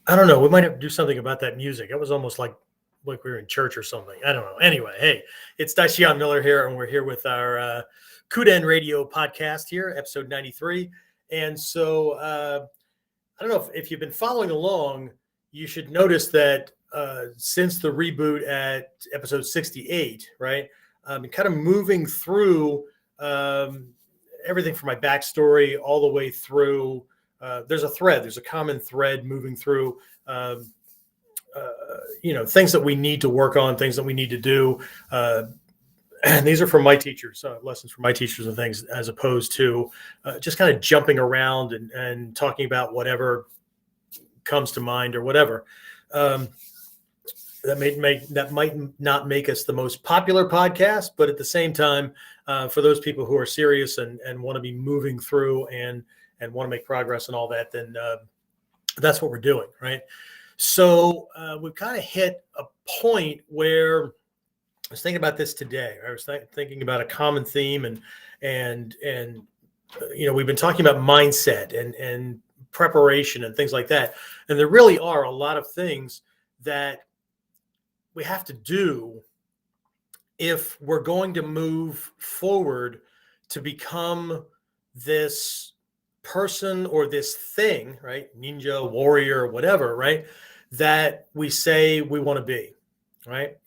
I don't know. We might have to do something about that music. It was almost like we were in church or something. I don't know. Anyway, hey, it's Daishion Miller here, and we're here with our KUDEN radio podcast here, episode 93. And so I don't know if you've been following along, you should notice that since the reboot at episode 68, right, kind of moving through everything from my backstory all the way through. There's a common thread moving through, things that we need to work on, things that we need to do. And these are from my teachers, lessons from my teachers and things, as opposed to just kind of jumping around and talking about whatever comes to mind or whatever. That might not make us the most popular podcast, but at the same time, for those people who are serious and want to be moving through and want to make progress and all that, then that's what we're doing, right? So we've kind of hit a point where I was thinking about this today. I was thinking about a common theme, and we've been talking about mindset and preparation and things like that. And there really are a lot of things that we have to do if we're going to move forward to become this person or this thing, right? Ninja, warrior, whatever, right? That we say we want to be, right?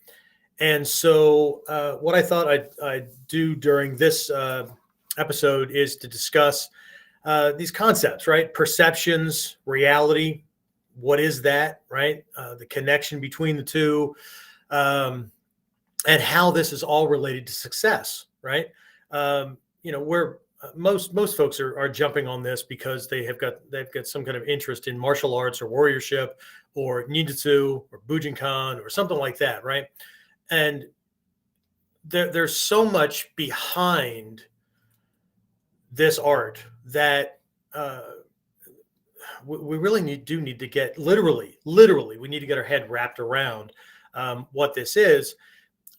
And so what I thought I'd do during this episode is to discuss these concepts, right? Perceptions, reality. What is that, right? The connection between the two, and how this is all related to success, right? Most folks are jumping on this because they've got some kind of interest in martial arts or warriorship or ninjutsu or bujinkan or something like that, right? And there's so much behind this art that we really do need to get literally, we need to get our head wrapped around what this is.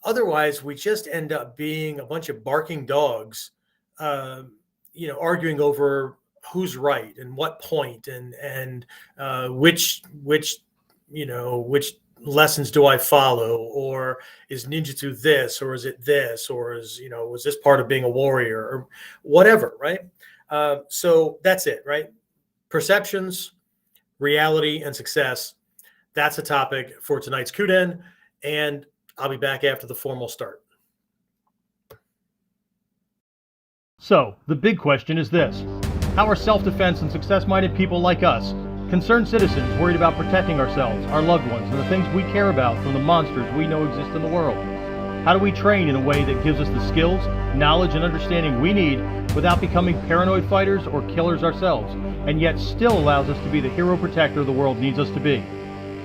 Otherwise, we just end up being a bunch of barking dogs, arguing over who's right and what point and which lessons do I follow, or is ninjutsu this, or is it this, or was this part of being a warrior or whatever, right? So that's it, right? Perceptions, reality, and success. That's a topic for tonight's KUDEN, and I'll be back after the formal start. So, the big question is this: how are self-defense and success-minded people like us, concerned citizens worried about protecting ourselves, our loved ones, and the things we care about from the monsters we know exist in the world? How do we train in a way that gives us the skills, knowledge, and understanding we need without becoming paranoid fighters or killers ourselves, and yet still allows us to be the hero protector the world needs us to be?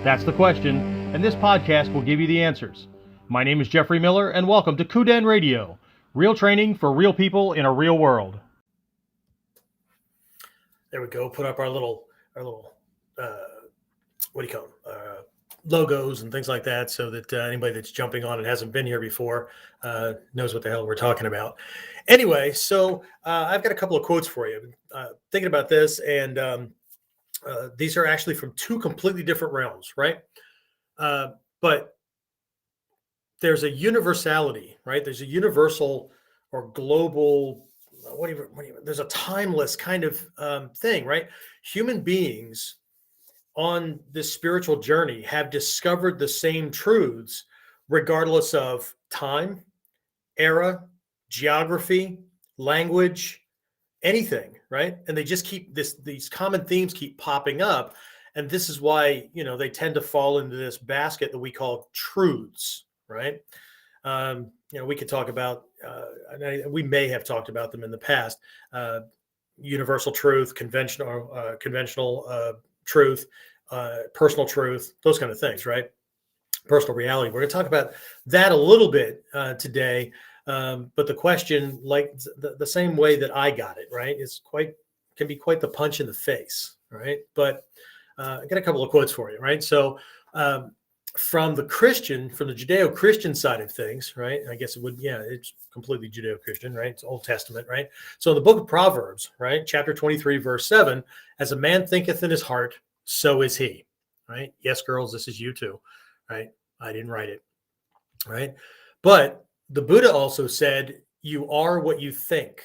That's the question, and this podcast will give you the answers. My name is Jeffrey Miller, and welcome to KUDEN Radio. Real training for real people in a real world. There we go. Put up our little what do you call them? Logos and things like that, so that anybody that's jumping on and hasn't been here before knows what the hell we're talking about. Anyway, so I've got a couple of quotes for you. Thinking about this, and these are actually from two completely different realms, right? But there's a universality, right? There's a universal or global there's a timeless kind of thing, right? Human beings on this spiritual journey have discovered the same truths regardless of time, era, geography, language, anything, right? And they just keep these common themes keep popping up. And this is why, they tend to fall into this basket that we call truths, right? We could talk about, we may have talked about them in the past, universal truth, conventional truth, personal truth, those kind of things, right? Personal reality. We're going to talk about that a little bit today. But the question, like the same way that I got it, right, can be quite the punch in the face, right? But I got a couple of quotes for you, right? So from the Judeo-Christian side of things, right? I guess it's completely Judeo-Christian, right? It's Old Testament, right? So in the book of Proverbs, right, chapter 23, verse 7, as a man thinketh in his heart, so is he, right? Yes, girls, this is you too, right? I didn't write it, right? But the Buddha also said, you are what you think.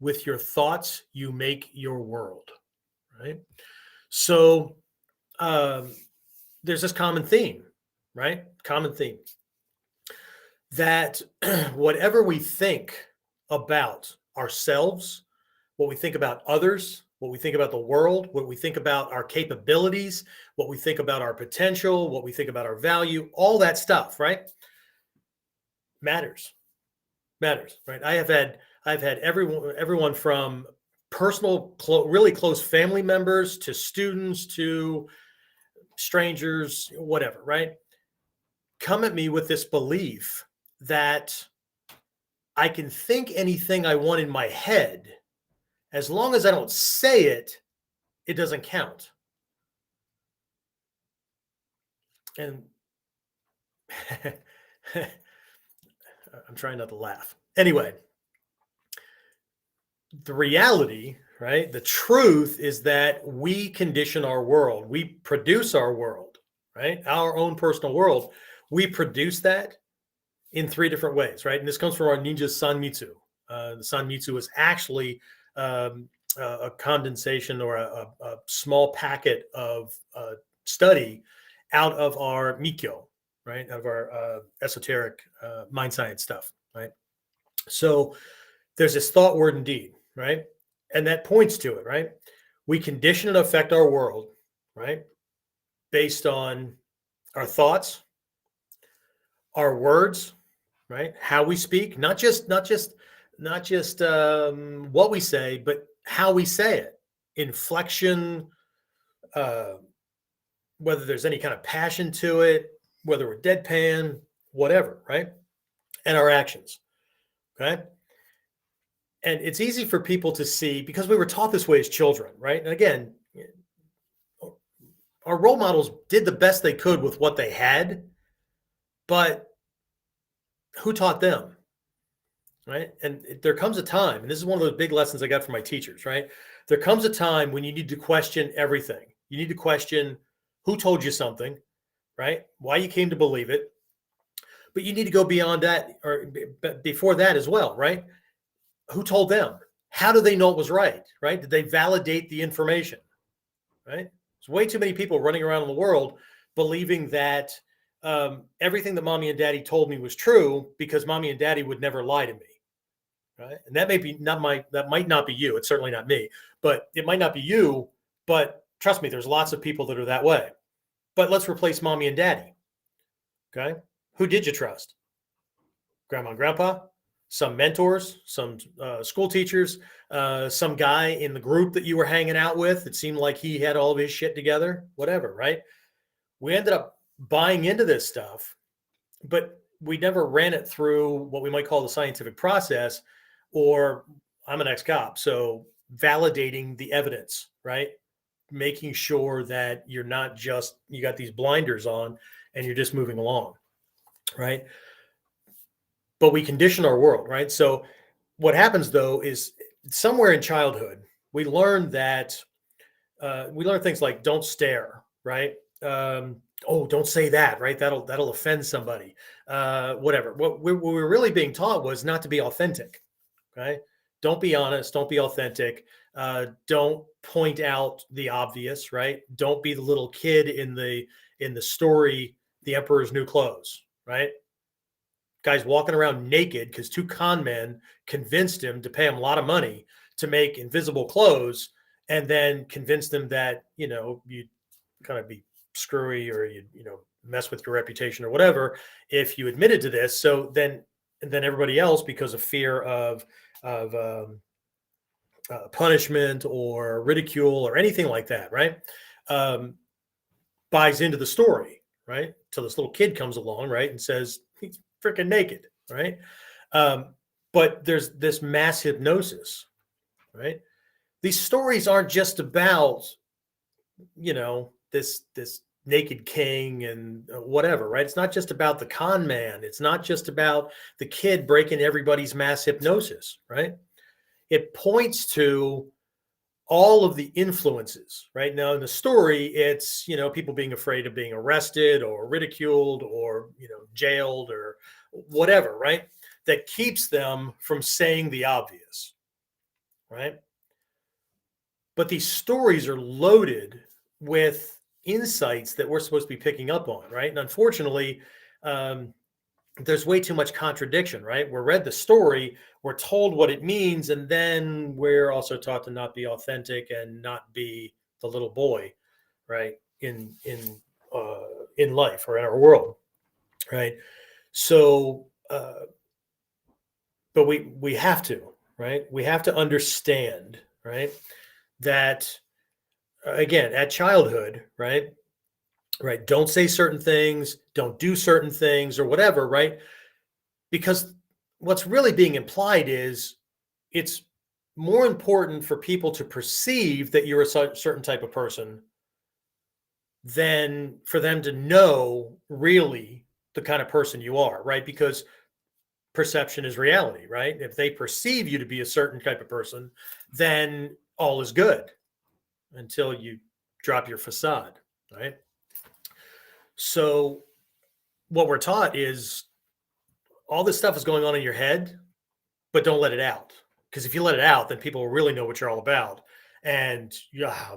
With your thoughts, you make your world, right? So there's this common theme, right? Common theme that whatever we think about ourselves, what we think about others, what we think about the world, what we think about our capabilities, what we think about our potential, what we think about our value, all that stuff, right? Matters, right? I've had everyone from personal, really close family members to students to strangers, whatever, right? Come at me with this belief that I can think anything I want in my head. As long as I don't say it, it doesn't count. And I'm trying not to laugh. Anyway, the reality, right? The truth is that we condition our world. We produce our world, right? Our own personal world. We produce that in three different ways, right? And this comes from our ninja Sanmitsu. The Sanmitsu is actually a condensation or a small packet of study out of our Mikyo, right? Out of our esoteric mind science stuff, right? So there's this thought, word, and deed, right? And that points to it, right? We condition and affect our world, right? Based on our thoughts, our words, right? How we speak, not just what we say, but how we say it, inflection, whether there's any kind of passion to it, whether we're deadpan, whatever, right? And our actions, okay? And it's easy for people to see because we were taught this way as children, right? And again, our role models did the best they could with what they had, but who taught them, right? And there comes a time, and this is one of those big lessons I got from my teachers, right? There comes a time when you need to question everything. You need to question who told you something, right? Why you came to believe it. But you need to go beyond that or before that as well, right? Who told them? How do they know it was right, right? Did they validate the information, right? There's way too many people running around in the world believing that everything that mommy and daddy told me was true because mommy and daddy would never lie to me, right? And that might not be you. It's certainly not me, but it might not be you. But trust me, there's lots of people that are that way. But let's replace mommy and daddy. Okay, who did you trust? Grandma and grandpa, some mentors, some school teachers, some guy in the group that you were hanging out with. It seemed like he had all of his shit together. Whatever, right? We ended up buying into this stuff, but we never ran it through what we might call the scientific process, or I'm an ex-cop, so validating the evidence, right? Making sure that you're not just, you got these blinders on and you're just moving along, right? But we condition our world, right? So what happens though is somewhere in childhood, we learn that, we learn things like don't stare, right? Oh, don't say that, right? That'll offend somebody. Whatever. What we were really being taught was not to be authentic. Okay. Don't be honest. Don't be authentic. Don't point out the obvious, right? Don't be the little kid in the story, The Emperor's New Clothes, right? Guy's walking around naked because two con men convinced him to pay him a lot of money to make invisible clothes, and then convinced him that, you'd kind of be screwy, or you'd, mess with your reputation or whatever if you admitted to this. So then everybody else, because of fear of punishment or ridicule or anything like that, right, buys into the story, right? Till this little kid comes along, right, and says he's freaking naked, right? But there's this mass hypnosis, right? These stories aren't just about, this naked king and whatever, right? It's not just about the con man. It's not just about the kid breaking everybody's mass hypnosis, right? It points to all of the influences, right? Now in the story, it's, people being afraid of being arrested or ridiculed or, jailed or whatever, right? That keeps them from saying the obvious, right? But these stories are loaded with insights that we're supposed to be picking up on, right? And unfortunately, there's way too much contradiction, right? We're read the story, we're told what it means, and then we're also taught to not be authentic and not be the little boy, right? In life or in our world, right? So, but we have to, right? We have to understand, right, that again, at childhood, right, don't say certain things, don't do certain things or whatever, right? Because what's really being implied is it's more important for people to perceive that you're a certain type of person than for them to know really the kind of person you are, right? Because perception is reality, right? If they perceive you to be a certain type of person, then all is good until you drop your facade, right? So what we're taught is all this stuff is going on in your head, but don't let it out. Because if you let it out, then people will really know what you're all about. And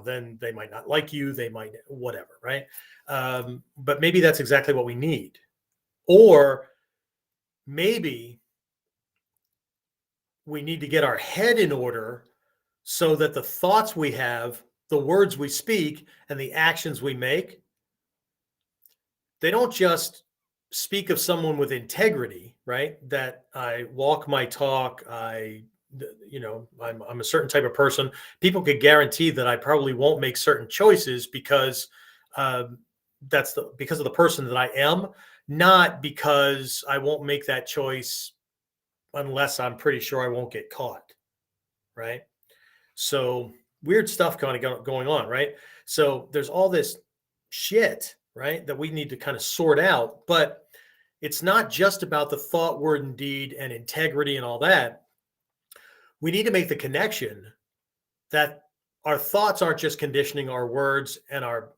then they might not like you. They might, whatever, right? But maybe that's exactly what we need. Or maybe we need to get our head in order so that the thoughts we have, the words we speak, and the actions we make, they don't just speak of someone with integrity, right? That I walk my talk, I'm a certain type of person. People could guarantee that I probably won't make certain choices because because of the person that I am, not because I won't make that choice unless I'm pretty sure I won't get caught, right? So weird stuff kind of going on, right? So there's all this shit, right, that we need to kind of sort out. But it's not just about the thought, word, and deed and integrity and all that. We need to make the connection that our thoughts aren't just conditioning our words and our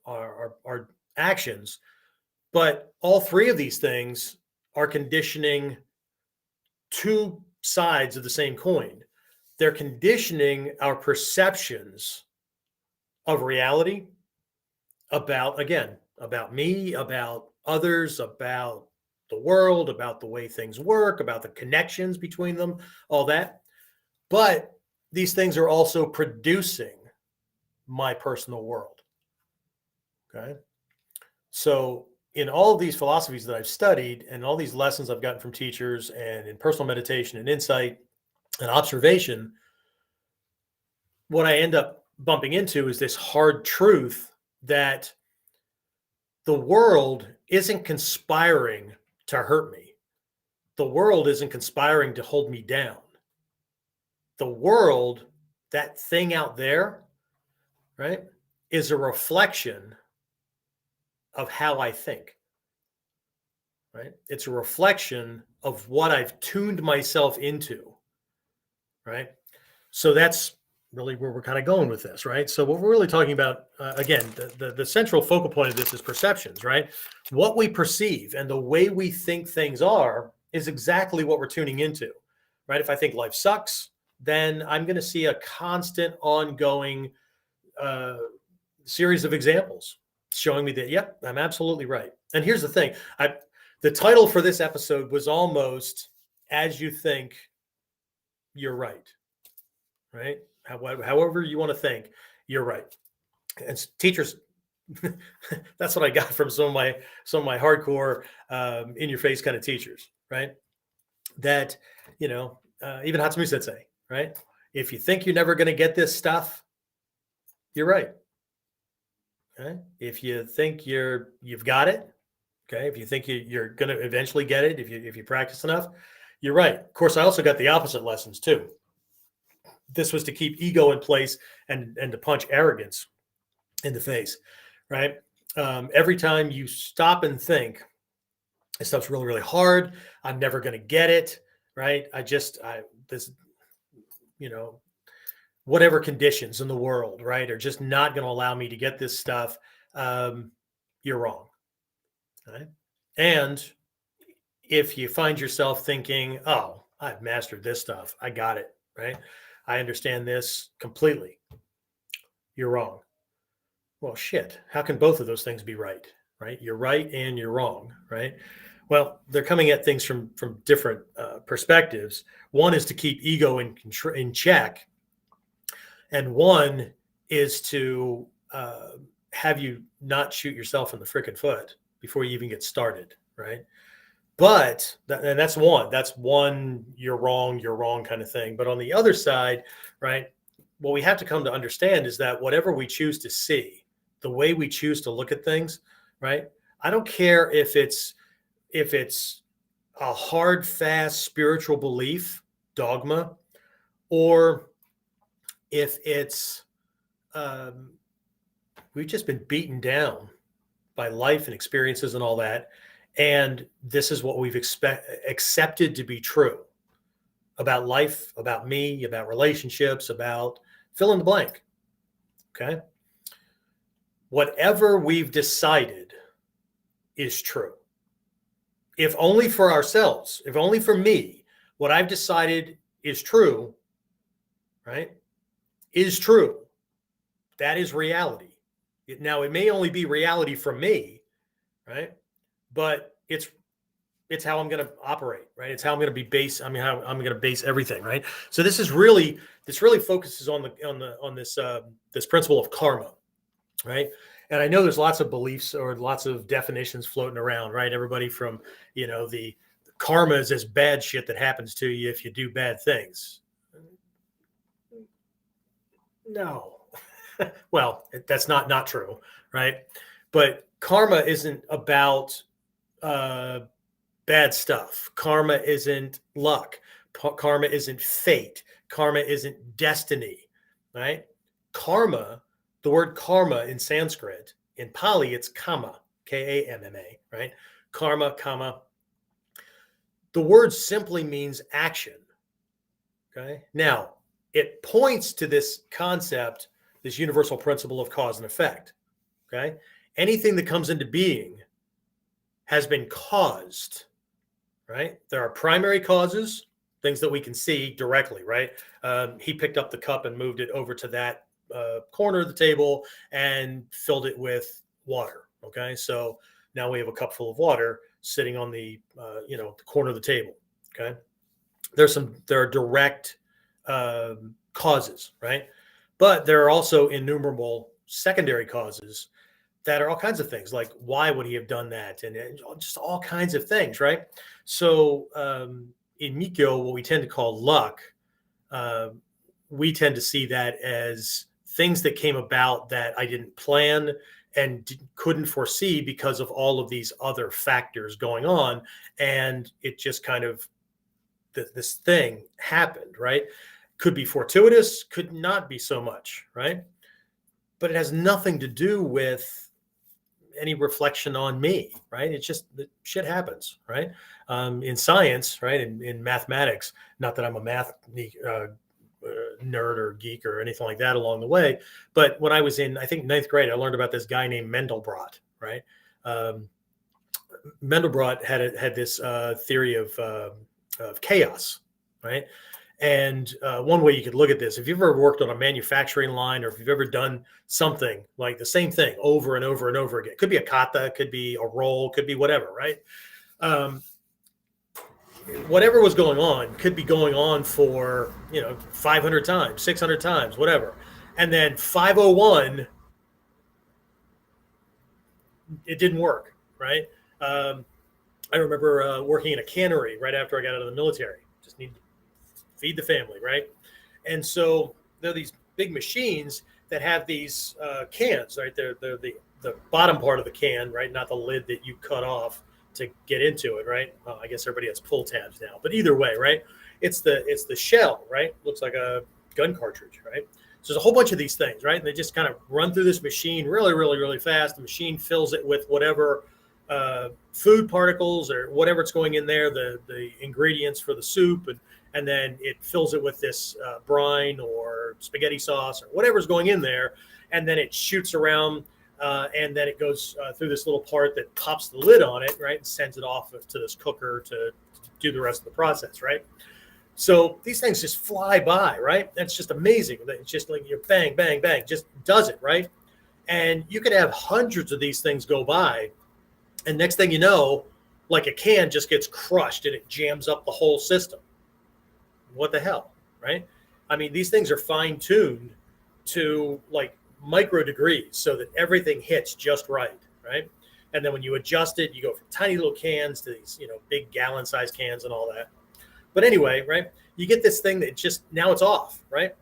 actions, but all three of these things are conditioning two sides of the same coin. They're conditioning our perceptions of reality about me, about others, about the world, about the way things work, about the connections between them, all that. But these things are also producing my personal world. Okay. So in all of these philosophies that I've studied and all these lessons I've gotten from teachers and in personal meditation and insight and observation, what I end up bumping into is this hard truth that the world isn't conspiring to hurt me. The world isn't conspiring to hold me down. The world, that thing out there, right, is a reflection of how I think, right? It's a reflection of what I've tuned myself into, right? So that's really where we're kind of going with this, right? So what we're really talking about, again, the central focal point of this is perceptions, right? What we perceive and the way we think things are is exactly what we're tuning into, right? If I think life sucks, then I'm going to see a constant, ongoing series of examples showing me that, yep, I'm absolutely right. And here's the thing. The title for this episode was almost As You Think, You're Right, right? However you want to think, you're right. And teachers, that's what I got from some of my hardcore, in your face kind of teachers, right? That, even Hatsumi Sensei, right? If you think you're never going to get this stuff, you're right. Okay. If you think you've got it, okay. If you think you're going to eventually get it, if you practice enough, you're right. Of course, I also got the opposite lessons too. This was to keep ego in place and to punch arrogance in the face, right? Every time you stop and think, this stuff's really, really hard. I'm never going to get it, right? Whatever conditions in the world, right, are just not going to allow me to get this stuff. You're wrong, right? And if you find yourself thinking, oh, I've mastered this stuff, I got it, right? I understand this completely. You're wrong. Well, shit, how can both of those things be right, right? You're right and you're wrong, right? Well, they're coming at things from different perspectives. One is to keep ego in check, and one is to have you not shoot yourself in the frickin' foot before you even get started, right? But and that's one you're wrong kind of thing. But on the other side, right, what we have to come to understand is that whatever we choose to see, the way we choose to look at things, right? I don't care if it's a hard, fast spiritual belief, dogma, or if it's we've just been beaten down by life and experiences and all that, and this is what we've accepted to be true about life, about me, about relationships, about fill in the blank. Okay, whatever we've decided is true. If only for ourselves, if only for me, what I've decided is true, right, is true. That is reality. Now, it may only be reality for me, right? But it's how I'm going to operate, right? It's how I'm going to be based. I mean, how I'm going to base everything, right? So this really focuses on this principle of karma, right? And I know there's lots of beliefs or lots of definitions floating around, right? Everybody from, the karma is this bad shit that happens to you if you do bad things. No. Well, that's not true, right? But karma isn't about bad stuff. Karma isn't luck. Karma isn't fate. Karma isn't destiny, right? Karma, the word karma in Sanskrit, in Pali, it's kama, K-A-M-M-A, right? Karma, kama. The word simply means action, okay? Now, it points to this concept, this universal principle of cause and effect, okay? Anything that comes into being has been caused, right? There are primary causes, things that we can see directly, right? He picked up the cup and moved it over to that corner of the table and filled it with water, okay? So now we have a cup full of water sitting on the the corner of the table, okay? There are direct causes, right? But there are also innumerable secondary causes that are all kinds of things, like why would he have done that, and just all kinds of things, right? So in Mikyo, what we tend to call luck, we tend to see that as things that came about that I didn't plan and couldn't foresee because of all of these other factors going on, and it just kind of this thing happened, right? Could be fortuitous, could not be so much, right? But it has nothing to do with any reflection on me, right? It's just that shit happens, right? In science, right? In mathematics, not that I'm a math nerd or geek or anything like that along the way, but when I was in, I think, ninth grade, I learned about this guy named Mandelbrot, right? Mandelbrot had this theory of chaos, right? And one way you could look at this, if you've ever worked on a manufacturing line, or if you've ever done something like the same thing over and over and over again, could be a kata, could be a roll, could be whatever, right? Whatever was going on could be going on for 500 times, 600 times, whatever, and then 501, it didn't work, right? I remember working in a cannery right after I got out of the military. Just need to feed the family, right? And so there are these big machines that have these cans, right? They're the bottom part of the can, right? Not the lid that you cut off to get into it, right? I guess everybody has pull tabs now, but either way, right? It's the shell, right? Looks like a gun cartridge, right? So there's a whole bunch of these things, right? And they just kind of run through this machine really, really, really fast. The machine fills it with whatever food particles or whatever it's going in there, the ingredients for the soup, and then it fills it with this brine or spaghetti sauce or whatever's going in there, and then it shoots around, and then it goes through this little part that pops the lid on it, right, and sends it off to this cooker to do the rest of the process, right? So these things just fly by, right? That's just amazing. It's just like you bang, bang, bang, just does it, right? And you could have hundreds of these things go by, and next thing you know, like a can just gets crushed and it jams up the whole system. What the hell, right? I mean, these things are fine-tuned to like micro degrees so that everything hits just right, right? And then when you adjust it, you go from tiny little cans to these, big gallon-sized cans and all that. But anyway, right, you get this thing that just, now it's off, right?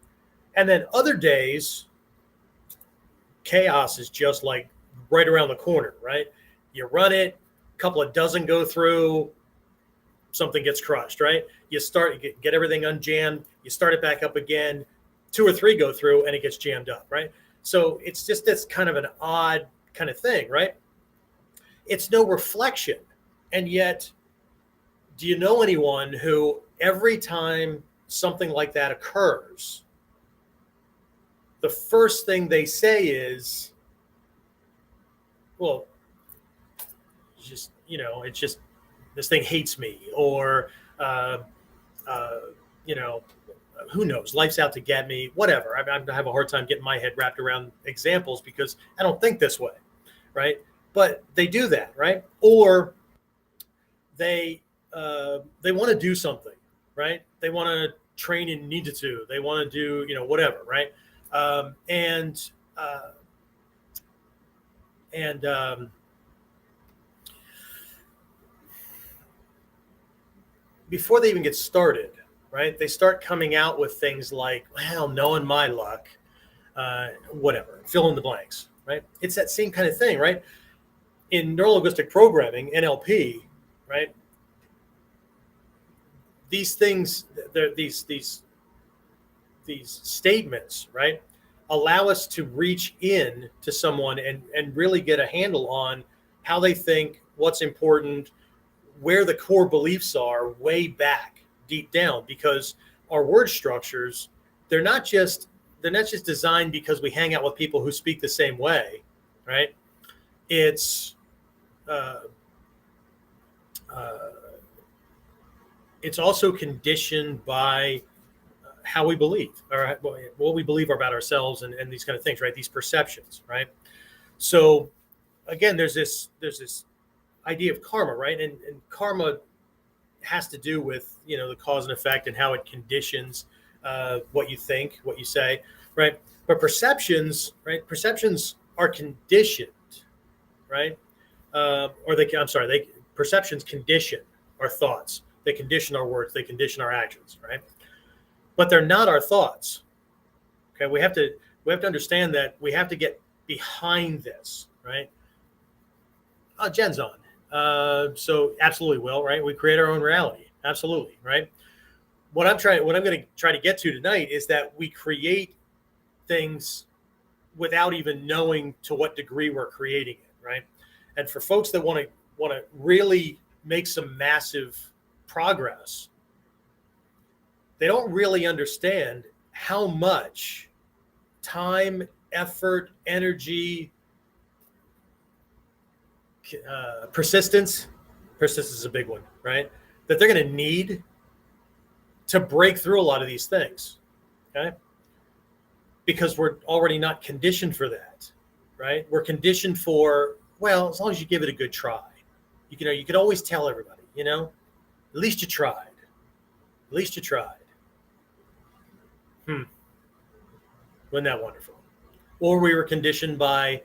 And then other days, chaos is just like right around the corner, right? You run it, a couple of dozen go through, something gets crushed, right? You get everything unjammed, you start it back up again, 2 or 3 go through and it gets jammed up, right? So it's just this kind of an odd kind of thing, right? It's no reflection. And yet, do you know anyone who every time something like that occurs, the first thing they say is, well, it's just this thing hates me, or who knows, life's out to get me, whatever. I have a hard time getting my head wrapped around examples because I don't think this way, right? But they do that, right? Or they want to do something, right? They want to train in ninjutsu. They want to do, whatever, right? Before they even get started, right, they start coming out with things like, well, knowing my luck, whatever, fill in the blanks, right? It's that same kind of thing, right? In neuro-linguistic programming, NLP, right? These things, these statements, right, allow us to reach in to someone and really get a handle on how they think, what's important, where the core beliefs are way back deep down, because our word structures, they're not just designed because we hang out with people who speak the same way, right? It's also conditioned by how we believe, or what we believe about ourselves, and these kind of things, right? These perceptions, right? So again, there's this idea of karma, right? And karma has to do with, the cause and effect and how it conditions what you think, what you say, right? But perceptions, right? Perceptions are conditioned, right? Perceptions condition our thoughts. They condition our words. They condition our actions, right? But they're not our thoughts. Okay, we have to understand that we have to get behind this, right? Jen's on. So absolutely, Will, right? We create our own reality. Absolutely, right? What I'm going to try to get to tonight is that we create things without even knowing to what degree we're creating it, right? And for folks that want to really make some massive progress, they don't really understand how much time, effort, energy, persistence is a big one, right? That they're going to need to break through a lot of these things, okay? Because we're already not conditioned for that, right? We're conditioned for, well, as long as you give it a good try. You could always tell everybody, at least you tried. At least you tried. Wasn't that wonderful? Or we were conditioned by,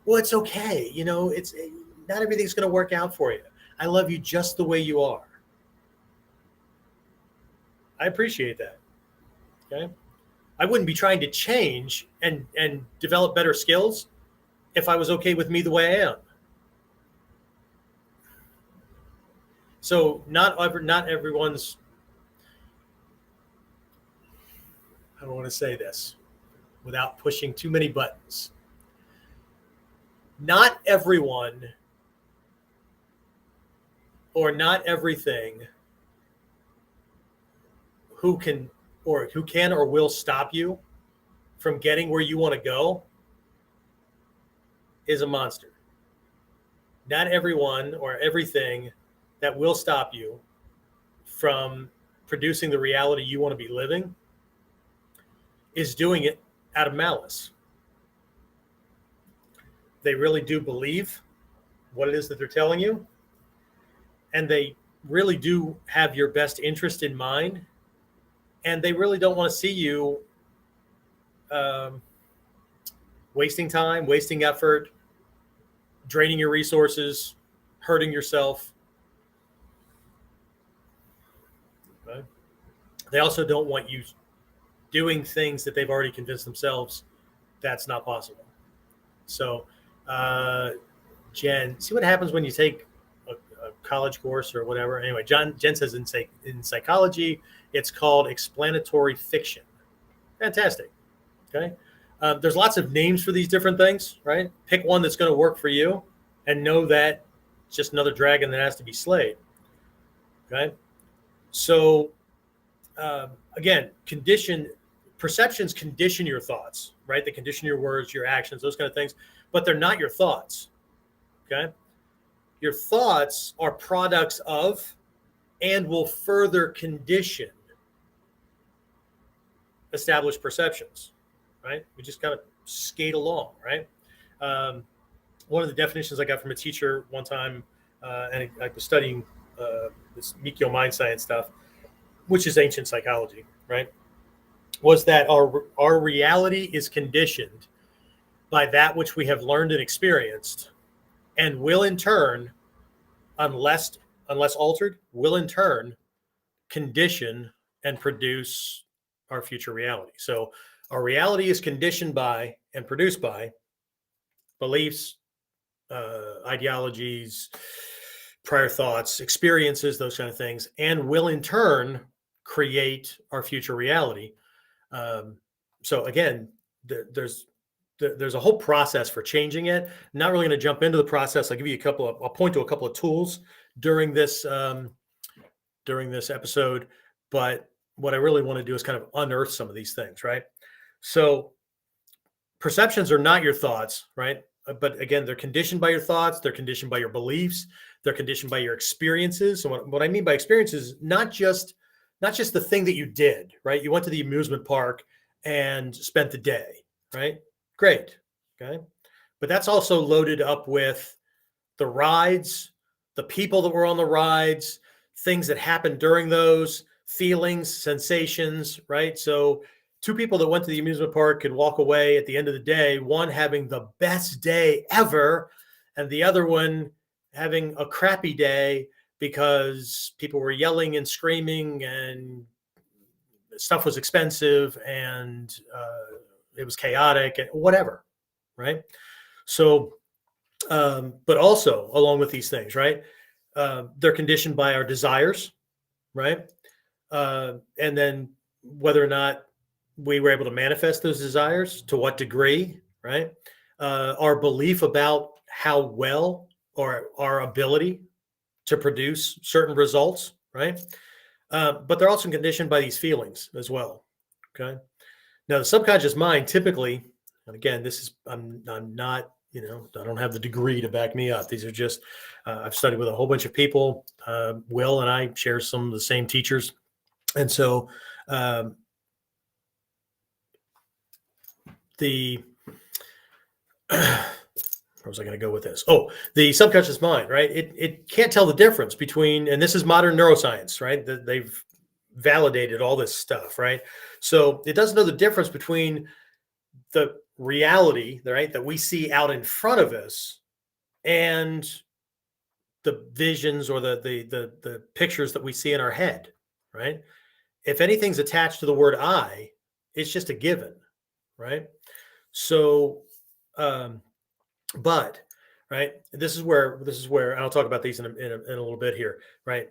well, it's okay. It's not everything's going to work out for you. I love you just the way you are. I appreciate that. Okay. I wouldn't be trying to change and develop better skills if I was okay with me the way I am. So not everyone's, I don't want to say this without pushing too many buttons. Not everyone or not everything who can or will stop you from getting where you want to go is a monster. Not everyone or everything that will stop you from producing the reality you want to be living is doing it out of malice. They really do believe what it is that they're telling you, and they really do have your best interest in mind, and they really don't want to see you wasting time, wasting effort, draining your resources, hurting yourself. Okay? They also don't want you doing things that they've already convinced themselves that's not possible. So, Jen, see what happens when you take a college course or whatever. Anyway, Jen says in psychology, it's called explanatory fiction. Fantastic. Okay. There's lots of names for these different things, right? Pick one that's going to work for you and know that it's just another dragon that has to be slayed. Okay. So, again, perceptions condition your thoughts, right? They condition your words, your actions, those kind of things, but they're not your thoughts. Okay. Your thoughts are products of and will further condition established perceptions, right? We just kind of skate along, right? One of the definitions I got from a teacher one time, and I was studying this Mikyo mind science stuff, which is ancient psychology, right? Was that our reality is conditioned by that which we have learned and experienced, and will in turn, unless altered, will in turn condition and produce our future reality. So our reality is conditioned by and produced by beliefs, ideologies, prior thoughts, experiences, those kind of things, and will in turn create our future reality. So again, there's a whole process for changing it. I'm not really going to jump into the process. I'll point to a couple of tools during this episode, but what I really want to do is kind of unearth some of these things, right? So perceptions are not your thoughts, right? But again, they're conditioned by your thoughts. They're conditioned by your beliefs. They're conditioned by your experiences. So what I mean by experiences is not just the thing that you did, right? You went to the amusement park and spent the day, right? Great. Okay. But that's also loaded up with the rides, the people that were on the rides, things that happened during those, feelings, sensations, right? So two people that went to the amusement park could walk away at the end of the day, one having the best day ever, and the other one having a crappy day because people were yelling and screaming and stuff was expensive and it was chaotic and whatever, right? So, but also along with these things, right? They're conditioned by our desires, right? And then whether or not we were able to manifest those desires, to what degree, right? Our belief about how well or our ability to produce certain results, right? But they're also conditioned by these feelings as well, okay? Now, the subconscious mind typically, and again, I'm not, I don't have the degree to back me up. These are just, I've studied with a whole bunch of people. Will and I share some of the same teachers. And so um, the where was I going to go with this? Oh, the subconscious mind, right? It can't tell the difference between, and this is modern neuroscience, right? They've validated all this stuff, right? So it doesn't know the difference between the reality, right, that we see out in front of us and the visions or the pictures that we see in our head, right? If anything's attached to the word I, it's just a given, right? So, um, but right, this is where and I'll talk about these in a little bit here, right?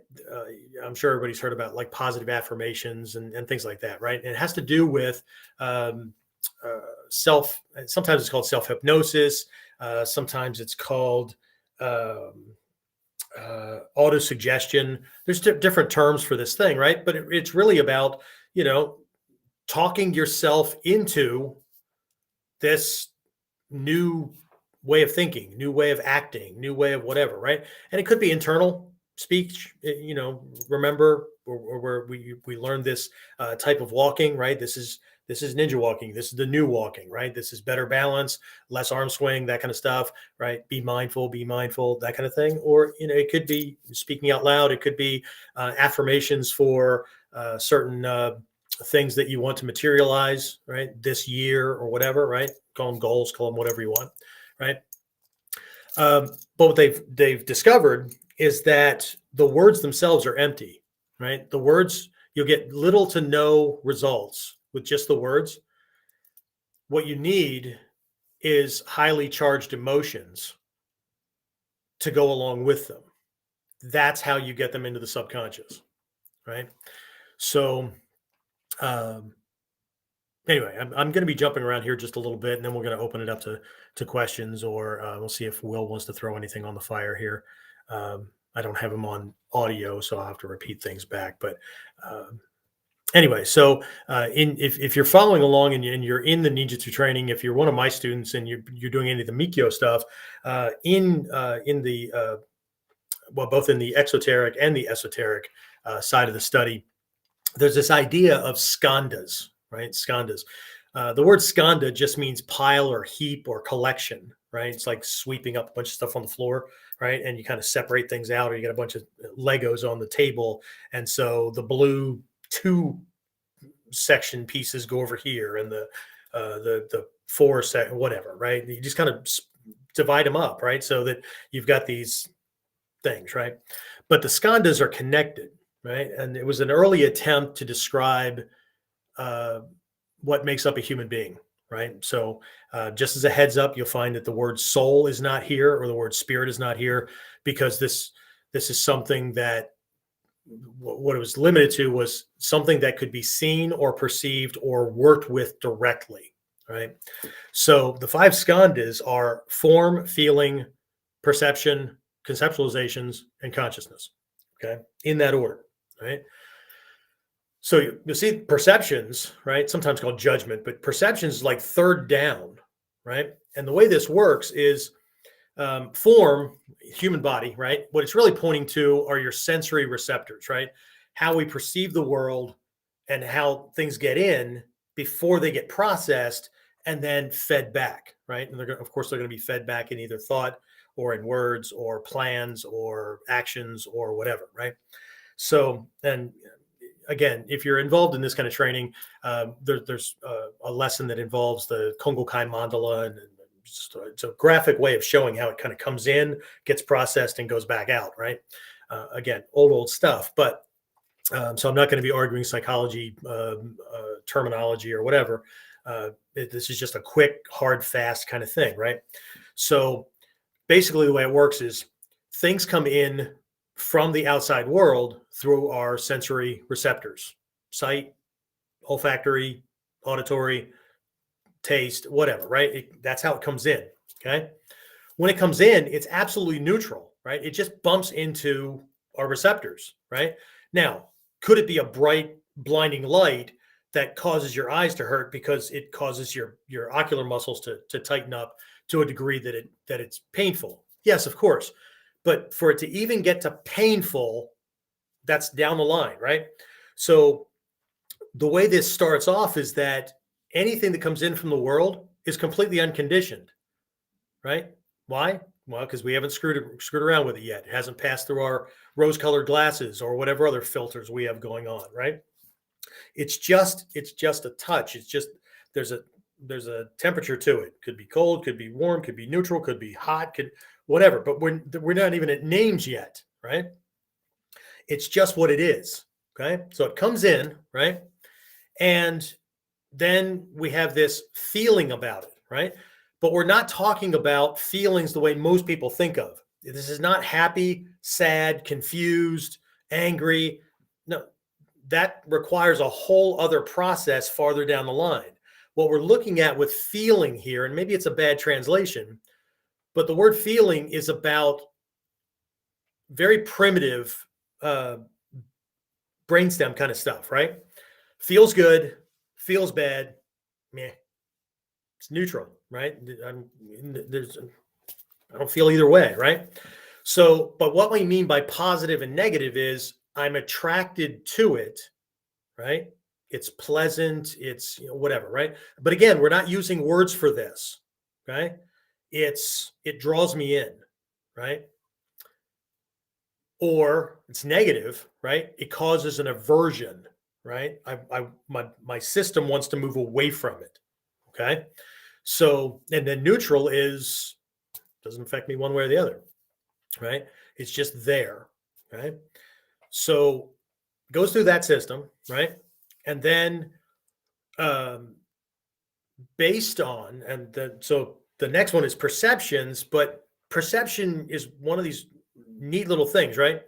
I'm sure everybody's heard about like positive affirmations and things like that, right? And it has to do with um, self. Sometimes it's called self hypnosis. Sometimes it's called um, auto suggestion. There's different terms for this thing, right? But it's really about, you know, talking yourself into this new way of thinking, new way of acting, new way of whatever, right? And it could be internal speech, you know, remember, or where we learned this type of walking, right? This is ninja walking. This is the new walking, right? This is better balance, less arm swing, that kind of stuff, right? Be mindful, that kind of thing. Or, you know, it could be speaking out loud. It could be affirmations for certain things that you want to materialize, right? This year or whatever, right? Call them goals, call them whatever you want, right? But what they've discovered is that the words themselves are empty, right? The words, you'll get little to no results with just the words. What you need is highly charged emotions to go along with them. That's how you get them into the subconscious, right? So, anyway, I'm going to be jumping around here just a little bit, and then we're going to open it up to questions, or we'll see if Will wants to throw anything on the fire here. I don't have him on audio, so I'll have to repeat things back. But anyway, so if you're following along and you're in the ninjutsu training, if you're one of my students and you're doing any of the Mikyo stuff, in the well, both in the exoteric and the esoteric side of the study, there's this idea of skandhas, right? Skandhas. The word skandha just means pile or heap or collection, right? It's like sweeping up a bunch of stuff on the floor, right? And you kind of separate things out, or you got a bunch of Legos on the table. And so the blue 2 section pieces go over here, and the 4 set, whatever, right? You just kind of divide them up, right? So that you've got these things, right? But the skandhas are connected, right? And it was an early attempt to describe what makes up a human being, right? So just as a heads up, you'll find that the word soul is not here, or the word spirit is not here, because this is something that what it was limited to was something that could be seen or perceived or worked with directly, right? So the 5 skandhas are form, feeling, perception, conceptualizations, and consciousness, okay, in that order, right? So you'll see perceptions, right? Sometimes called judgment, but perceptions is like third down, right? And the way this works is form, human body, right? What it's really pointing to are your sensory receptors, right? How we perceive the world and how things get in before they get processed and then fed back, right? And of course, they're going to be fed back in either thought or in words or plans or actions or whatever, right? So, and again, if you're involved in this kind of training, there's a lesson that involves the Kongokai mandala, and it's a graphic way of showing how it kind of comes in, gets processed, and goes back out, right? Again, old stuff, but so I'm not going to be arguing psychology terminology or whatever. This is just a quick, hard, fast kind of thing, right? So basically the way it works is things come in from the outside world through our sensory receptors: sight, olfactory, auditory, taste, whatever, right? That's how it comes in, okay? When it comes in, it's absolutely neutral, right? It just bumps into our receptors, right? Now, could it be a bright, blinding light that causes your eyes to hurt because it causes your ocular muscles to tighten up to a degree that it's painful? Yes, of course. But for it to even get to painful, that's down the line, right? So the way this starts off is that anything that comes in from the world is completely unconditioned, right? Why? Well, because we haven't screwed around with it yet. It hasn't passed through our rose-colored glasses or whatever other filters we have going on, right? It's just a touch. It's just there's a temperature to it. Could be cold, could be warm, could be neutral, could be hot, could whatever. But we're not even at names yet, right? It's just what it is. Okay, so it comes in, right, and then we have this feeling about it, right? But we're not talking about feelings the way most people think of. This is not happy, sad, confused, angry. No, that requires a whole other process farther down the line. What we're looking at with feeling here, and maybe it's a bad translation, but the word feeling is about very primitive brainstem kind of stuff, right? Feels good, feels bad, meh. It's neutral, right? I don't feel either way, right? So, but what we mean by positive and negative is I'm attracted to it, right? It's pleasant, it's whatever, right? But again, we're not using words for this, okay? It draws me in, right? Or it's negative, right? It causes an aversion, right? My system wants to move away from it, okay? So, and then neutral doesn't affect me one way or the other, right? It's just there, right? So goes through that system, right? And then based on, so the next one is perceptions, but perception is one of these neat little things, right?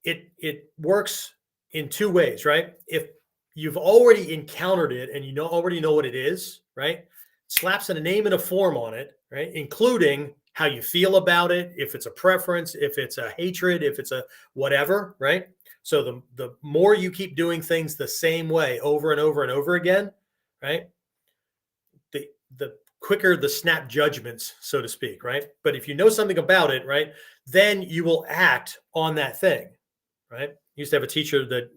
It works in two ways, right? If you've already encountered it and already know what it is, right? Slaps a name and a form on it, right? Including how you feel about it, if it's a preference, if it's a hatred, if it's a whatever, right? So the more you keep doing things the same way over and over and over again, right? The quicker the snap judgments, so to speak, right? But if you know something about it, right, then you will act on that thing, right? I used to have a teacher that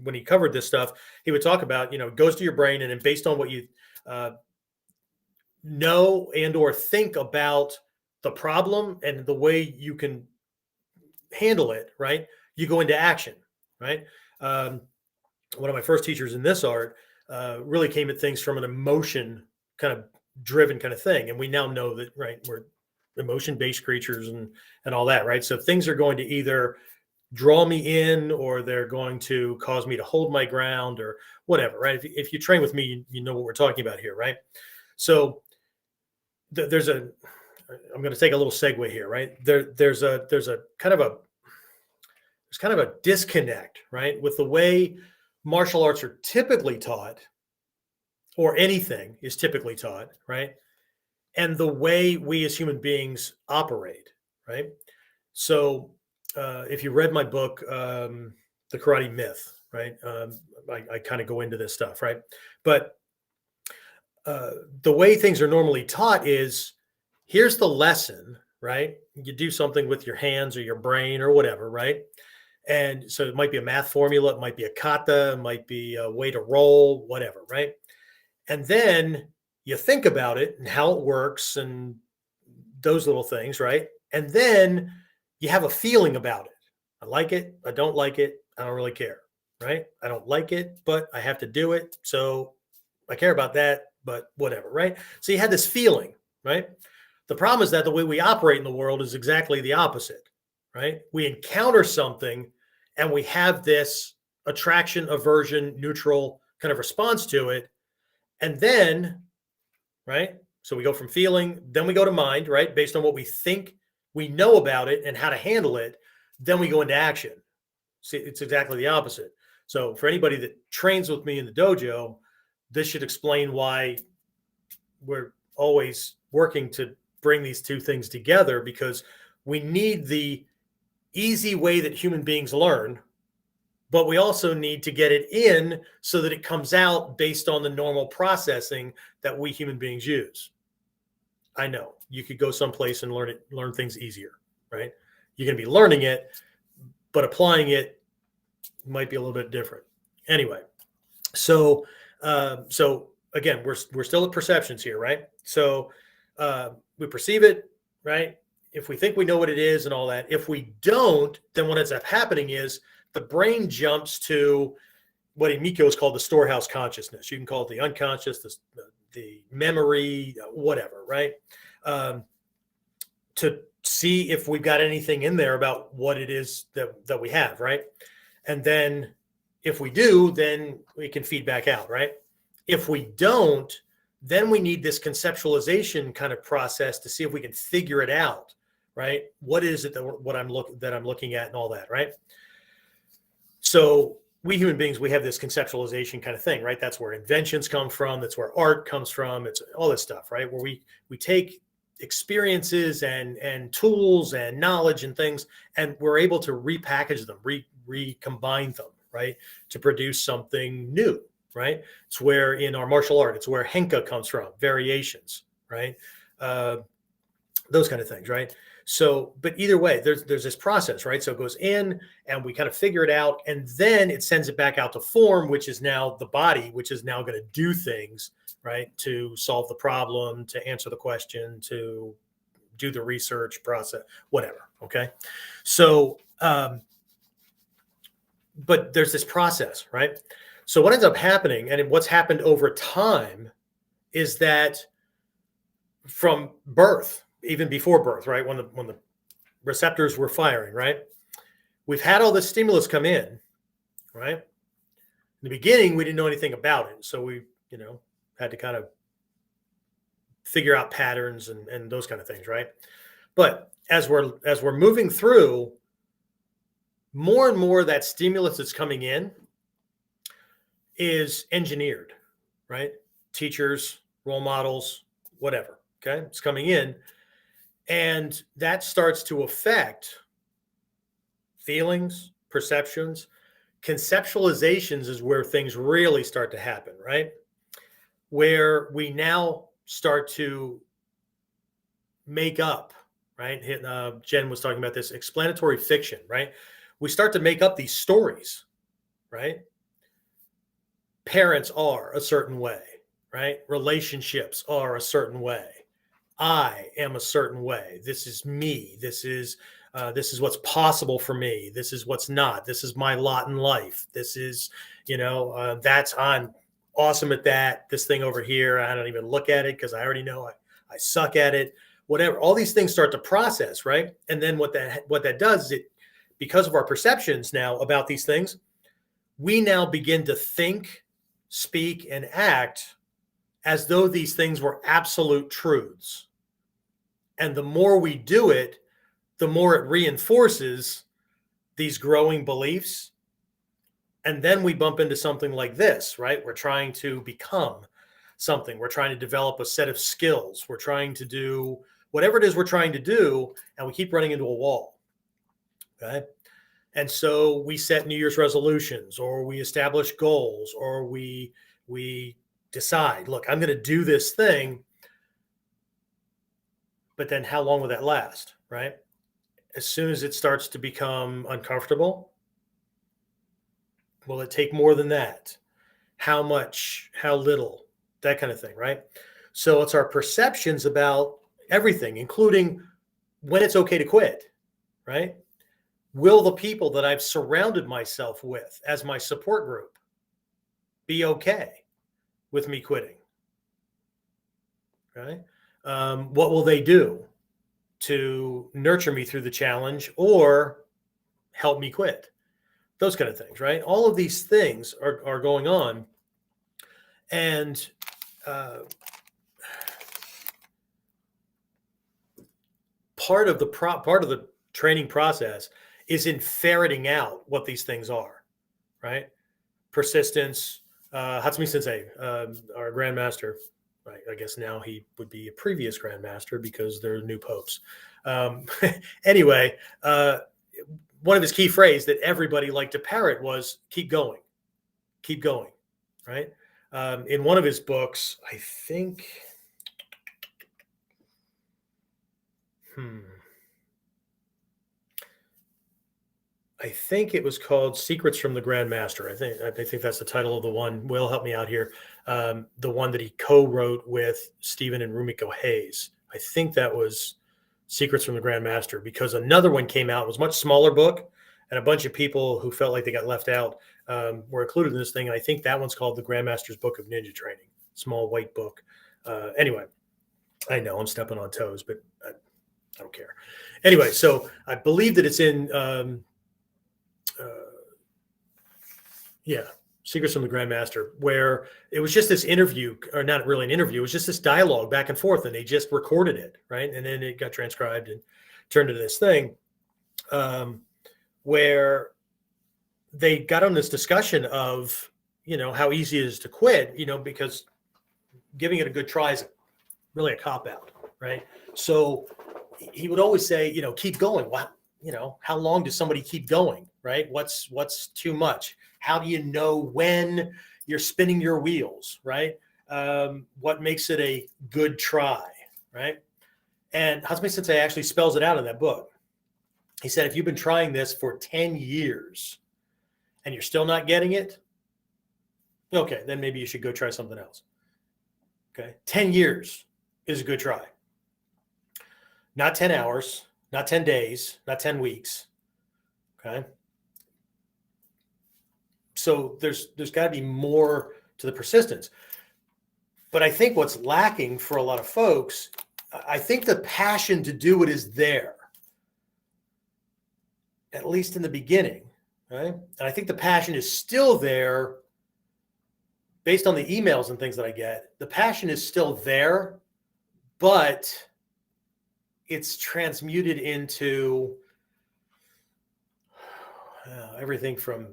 when he covered this stuff, he would talk about, it goes to your brain, and then based on what you know and or think about the problem and the way you can handle it, right, you go into action, right? One of my first teachers in this art really came at things from an emotion kind of driven kind of thing. And we now know that, right, we're emotion-based creatures and all that, right? So things are going to either draw me in or they're going to cause me to hold my ground or whatever, right? If you train with me, you know what we're talking about here, right? So I'm going to take a little segue here, right? There's kind of a disconnect, right, with the way martial arts are typically taught, or anything is typically taught, right, and the way we as human beings operate, right? So if you read my book, The Karate Myth, right, I kind of go into this stuff, right? But the way things are normally taught is, here's the lesson, right? You do something with your hands or your brain or whatever, right? And so it might be a math formula, it might be a kata, it might be a way to roll, whatever, right? And then you think about it and how it works and those little things, right? And then you have a feeling about it. I like it, I don't like it, I don't really care, right? I don't like it, but I have to do it, so I care about that, but whatever, right? So you had this feeling, right? The problem is that the way we operate in the world is exactly the opposite, right? We encounter something and we have this attraction, aversion, neutral kind of response to it. And then, right? So we go from feeling, then we go to mind, right? Based on what we think we know about it and how to handle it. Then we go into action. See, it's exactly the opposite. So for anybody that trains with me in the dojo, this should explain why we're always working to bring these two things together, because we need the easy way that human beings learn, but we also need to get it in so that it comes out based on the normal processing that we human beings use. I know you could go someplace and learn things easier, right? You're going to be learning it, but applying it might be a little bit different. Anyway, So, so again, we're still at perceptions here, right? So we perceive it, right? If we think we know what it is and all that, if we don't, then what ends up happening is the brain jumps to what Emiko has called the storehouse consciousness. You can call it the unconscious, the memory, whatever, right? To see if we've got anything in there about what it is that we have, right? And then if we do, then we can feed back out, right? If we don't, then we need this conceptualization kind of process to see if we can figure it out, right? What is it that I'm looking at and all that, right? So we human beings, we have this conceptualization kind of thing, right? That's where inventions come from. That's where art comes from. It's all this stuff, right? Where we take experiences and tools and knowledge and things, and we're able to repackage them, recombine them, right, to produce something new, right? It's where in our martial art, it's where henka comes from, variations, right? Those kind of things, right? So, but either way, there's this process, right? So it goes in and we kind of figure it out, and then it sends it back out to form, which is now the body, which is now going to do things, right? To solve the problem, to answer the question, to do the research process, whatever. Okay. So, but there's this process, right? So what ends up happening, and what's happened over time, is that from birth, even before birth, right, when the receptors were firing, right, we've had all this stimulus come in, right? In the beginning, we didn't know anything about it, so we, had to kind of figure out patterns and those kind of things, right? But as we're moving through, more and more that stimulus that's coming in is engineered, right? Teachers, role models, whatever. Okay, it's coming in, and that starts to affect feelings, perceptions, conceptualizations is where things really start to happen, right? Where we now start to make up, right? Jen was talking about this explanatory fiction, right? We start to make up these stories, right? Parents are a certain way, right? Relationships are a certain way. I am a certain way. This is me. This is what's possible for me. This is what's not. This is my lot in life. This is, I'm awesome at that. This thing over here, I don't even look at it because I already know I suck at it. Whatever. All these things start to process, right? And then what that does is because of our perceptions now about these things, we now begin to think, speak, and act as though these things were absolute truths. And the more we do it, the more it reinforces these growing beliefs. And then we bump into something like this, right? We're trying to become something. We're trying to develop a set of skills. We're trying to do whatever it is we're trying to do, and we keep running into a wall. Okay. And so we set New Year's resolutions, or we establish goals, or we decide, look, I'm going to do this thing. But then how long will that last, right? As soon as it starts to become uncomfortable, will it take more than that? How much, how little, that kind of thing, right? So it's our perceptions about everything, including when it's okay to quit, right? Will the people that I've surrounded myself with as my support group be okay with me quitting? Right? What will they do to nurture me through the challenge or help me quit? Those kind of things, right? All of these things are going on. And part of the training process is in ferreting out what these things are, right? Persistence. Hatsumi Sensei, our grandmaster, right? I guess now he would be a previous grandmaster because there are new popes. Anyway, one of his key phrases that everybody liked to parrot was keep going, right? In one of his books, I think, I think it was called Secrets from the Grandmaster. I think that's the title of the one. Will, help me out here. The one that he co-wrote with Stephen and Rumiko Hayes. I think that was Secrets from the Grandmaster, because another one came out. It was a much smaller book, and a bunch of people who felt like they got left out were included in this thing. And I think that one's called The Grandmaster's Book of Ninja Training. Small white book. Anyway, I know I'm stepping on toes, but I don't care. Anyway, so I believe that it's in Secrets from the Grandmaster, where it was just this interview, or not really an interview, it was just this dialogue back and forth, and they just recorded it, right? And then it got transcribed and turned into this thing where they got on this discussion of, how easy it is to quit, because giving it a good try is really a cop-out, right? So he would always say, keep going. Wow. How long does somebody keep going, right? What's too much? How do you know when you're spinning your wheels, right? What makes it a good try, right? And Hazme Sensei actually spells it out in that book. He said, if you've been trying this for 10 years and you're still not getting it, okay, then maybe you should go try something else. Okay, 10 years is a good try. Not 10 hours, not 10 days, not 10 weeks. Okay. So there's got to be more to the persistence. But I think what's lacking for a lot of folks, I think the passion to do it is there, at least in the beginning, right? And I think the passion is still there based on the emails and things that I get. The passion is still there, but it's transmuted into everything from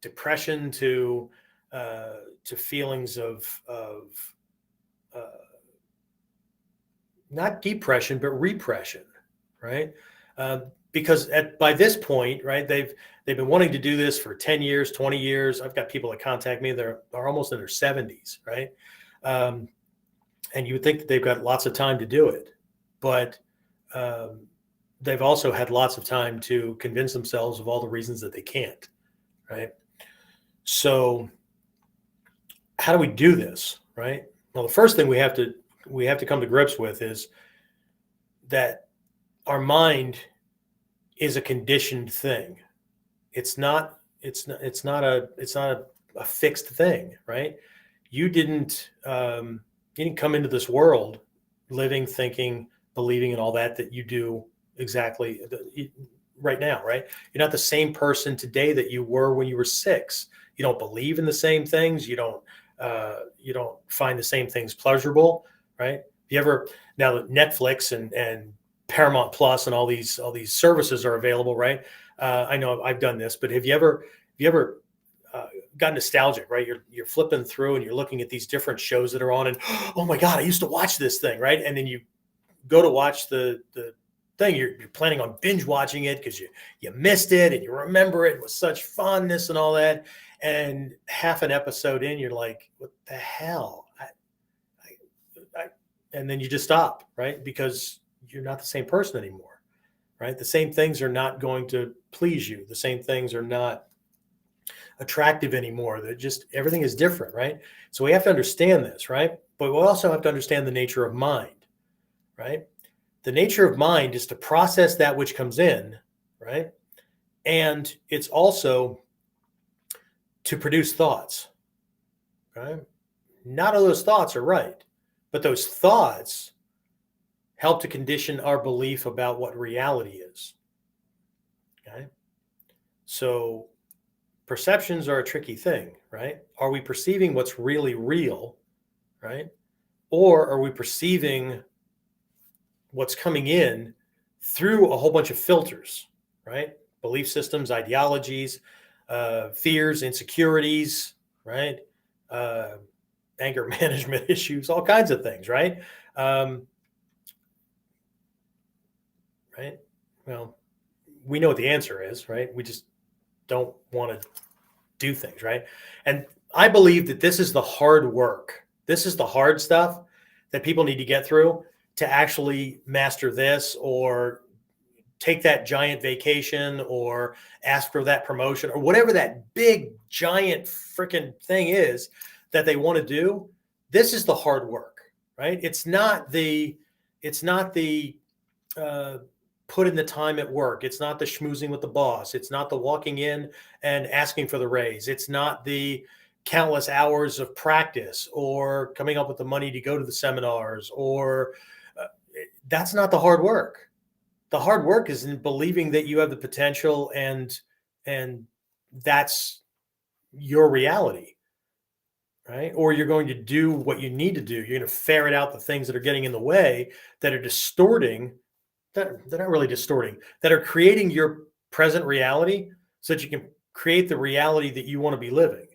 depression to feelings of not depression but repression, right? Because by this point, right, they've been wanting to do this for 10 years, 20 years. I've got people that contact me, they're almost in their 70s, right? And you would think that they've got lots of time to do it, but they've also had lots of time to convince themselves of all the reasons that they can't, right? So how do we do this, right? Well, the first thing we have to come to grips with is that our mind is a conditioned thing. It's not a fixed thing, right? You didn't come into this world living, thinking, believing in all that you do exactly right now, right? You're not the same person today that you were when you were 6. You don't believe in the same things. You don't find the same things pleasurable, right? Now that Netflix and Paramount Plus and all these services are available, right? I know I've done this, but have you ever got nostalgic, right? You're flipping through and you're looking at these different shows that are on, and oh my God, I used to watch this thing, right? And then you go to watch the thing, you're planning on binge watching it because you missed it and you remember it with such fondness and all that. And half an episode in, you're like, what the hell? And then you just stop, right? Because you're not the same person anymore, right? The same things are not going to please you. The same things are not attractive anymore. Everything is different, right? So we have to understand this, right? But we also have to understand the nature of mind, right? The nature of mind is to process that which comes in, right? And it's also to produce thoughts, right? Not all those thoughts are right, but those thoughts help to condition our belief about what reality is, okay? So perceptions are a tricky thing, right? Are we perceiving what's really real, right? Or are we perceiving what's coming in through a whole bunch of filters, right? Belief systems, ideologies, fears, insecurities, right? Anger management issues, all kinds of things, right? Right? Well, we know what the answer is, right? We just don't want to do things, right? And I believe that this is the hard work. This is the hard stuff that people need to get through to actually master this or take that giant vacation or ask for that promotion or whatever that big, giant freaking thing is that they want to do. This is the hard work, right? It's not the put in the time at work. It's not the schmoozing with the boss. It's not the walking in and asking for the raise. It's not the countless hours of practice or coming up with the money to go to the seminars or that's not the hard work. The hard work is in believing that you have the potential and that's your reality, right? Or you're going to do what you need to do. You're going to ferret out the things that are getting in the way that are distorting, that they're not really distorting, that are creating your present reality so that you can create the reality that you want to be living.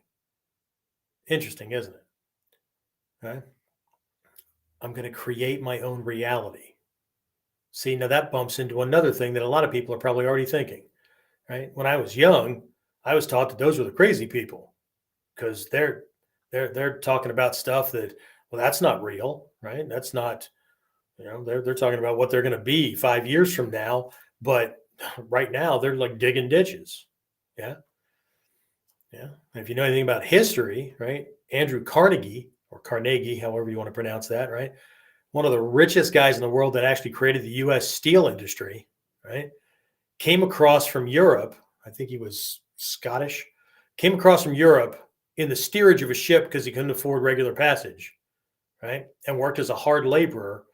Interesting, isn't it? Okay. I'm going to create my own reality. See, now that bumps into another thing that a lot of people are probably already thinking, right? When I was young, I was taught that those were the crazy people because they're talking about stuff that, well, that's not real, right? That's not, they're talking about what they're going to be 5 years from now, but right now they're like digging ditches. Yeah. Yeah. And if you know anything about history, right? Andrew Carnegie or Carnegie, however you want to pronounce that, right? One of the richest guys in the world that actually created the U.S. steel industry, right? Came across from Europe. I think he was Scottish. Came across from Europe in the steerage of a ship because he couldn't afford regular passage, right? And worked as a hard laborer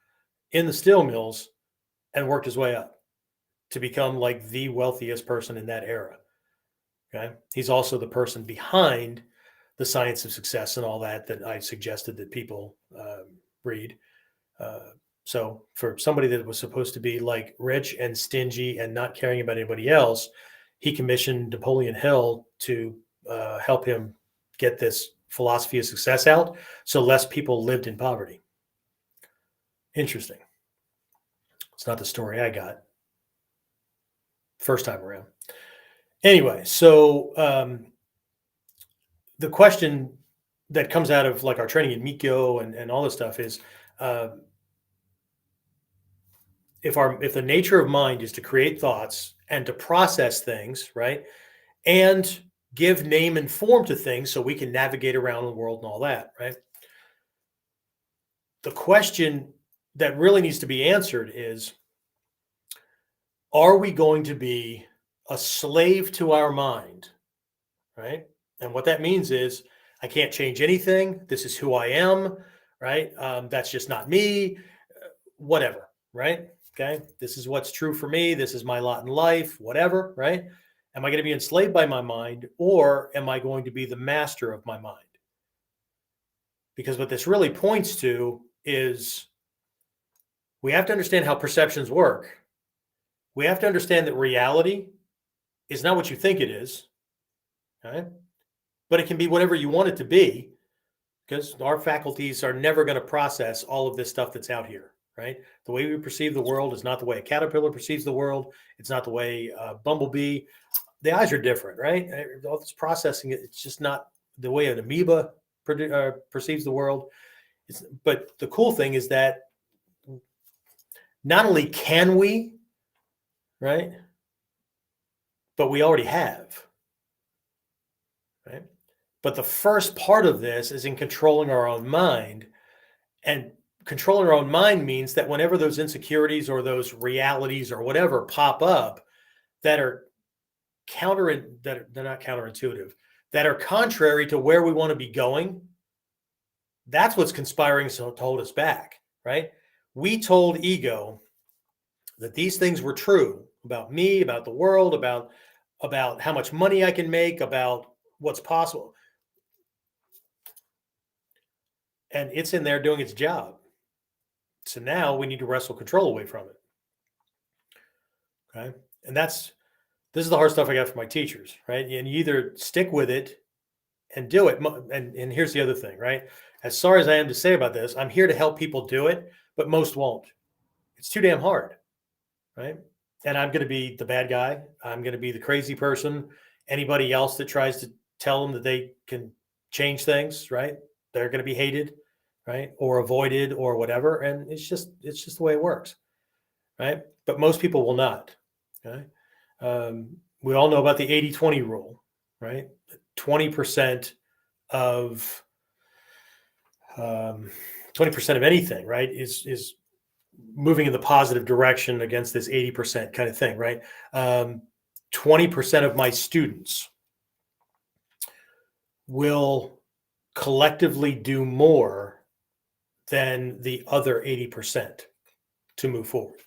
in the steel mills and worked his way up to become like the wealthiest person in that era. Okay. He's also the person behind the Science of Success and all that I suggested that people read. So for somebody that was supposed to be like rich and stingy and not caring about anybody else, he commissioned Napoleon Hill to help him get this philosophy of success out so less people lived in poverty. Interesting. It's not the story I got first time around. Anyway, so the question that comes out of like our training in Mikyo and all this stuff is if the nature of mind is to create thoughts and to process things, right, and give name and form to things so we can navigate around the world and all that, right? The question that really needs to be answered is, are we going to be a slave to our mind, right? And what that means is I can't change anything. This is who I am, right? That's just not me, whatever, right? Okay. This is what's true for me. This is my lot in life, whatever, right? Am I going to be enslaved by my mind or am I going to be the master of my mind? Because what this really points to is we have to understand how perceptions work. We have to understand that reality is not what you think it is, okay? But it can be whatever you want it to be because our faculties are never going to process all of this stuff that's out here, right? The way we perceive the world is not the way a caterpillar perceives the world. It's not the way a bumblebee. The eyes are different, right? All this processing, it's just not the way an amoeba perceives the world. But the cool thing is that not only can we, right, but we already have, right? But the first part of this is in controlling our own mind. And controlling our own mind means that whenever those insecurities or those realities or whatever pop up that are they're not counterintuitive, that are contrary to where we want to be going, that's what's conspiring to hold us back, right? We told ego that these things were true about me, about the world, about how much money I can make, about what's possible. And it's in there doing its job. So now we need to wrestle control away from it. Okay. And this is the hard stuff I got from my teachers, right? And you either stick with it and do it. And here's the other thing, right? As sorry as I am to say about this, I'm here to help people do it, but most won't. It's too damn hard, right? And I'm going to be the bad guy. I'm going to be the crazy person. Anybody else that tries to tell them that they can change things, right? They're going to be hated, right? Or avoided or whatever. And it's just the way it works, right? But most people will not. Okay. We all know about the 80-20 rule, right? 20% of 20% of anything, right, is moving in the positive direction against this 80% kind of thing, right? 20% of my students will collectively do more than the other 80% to move forward.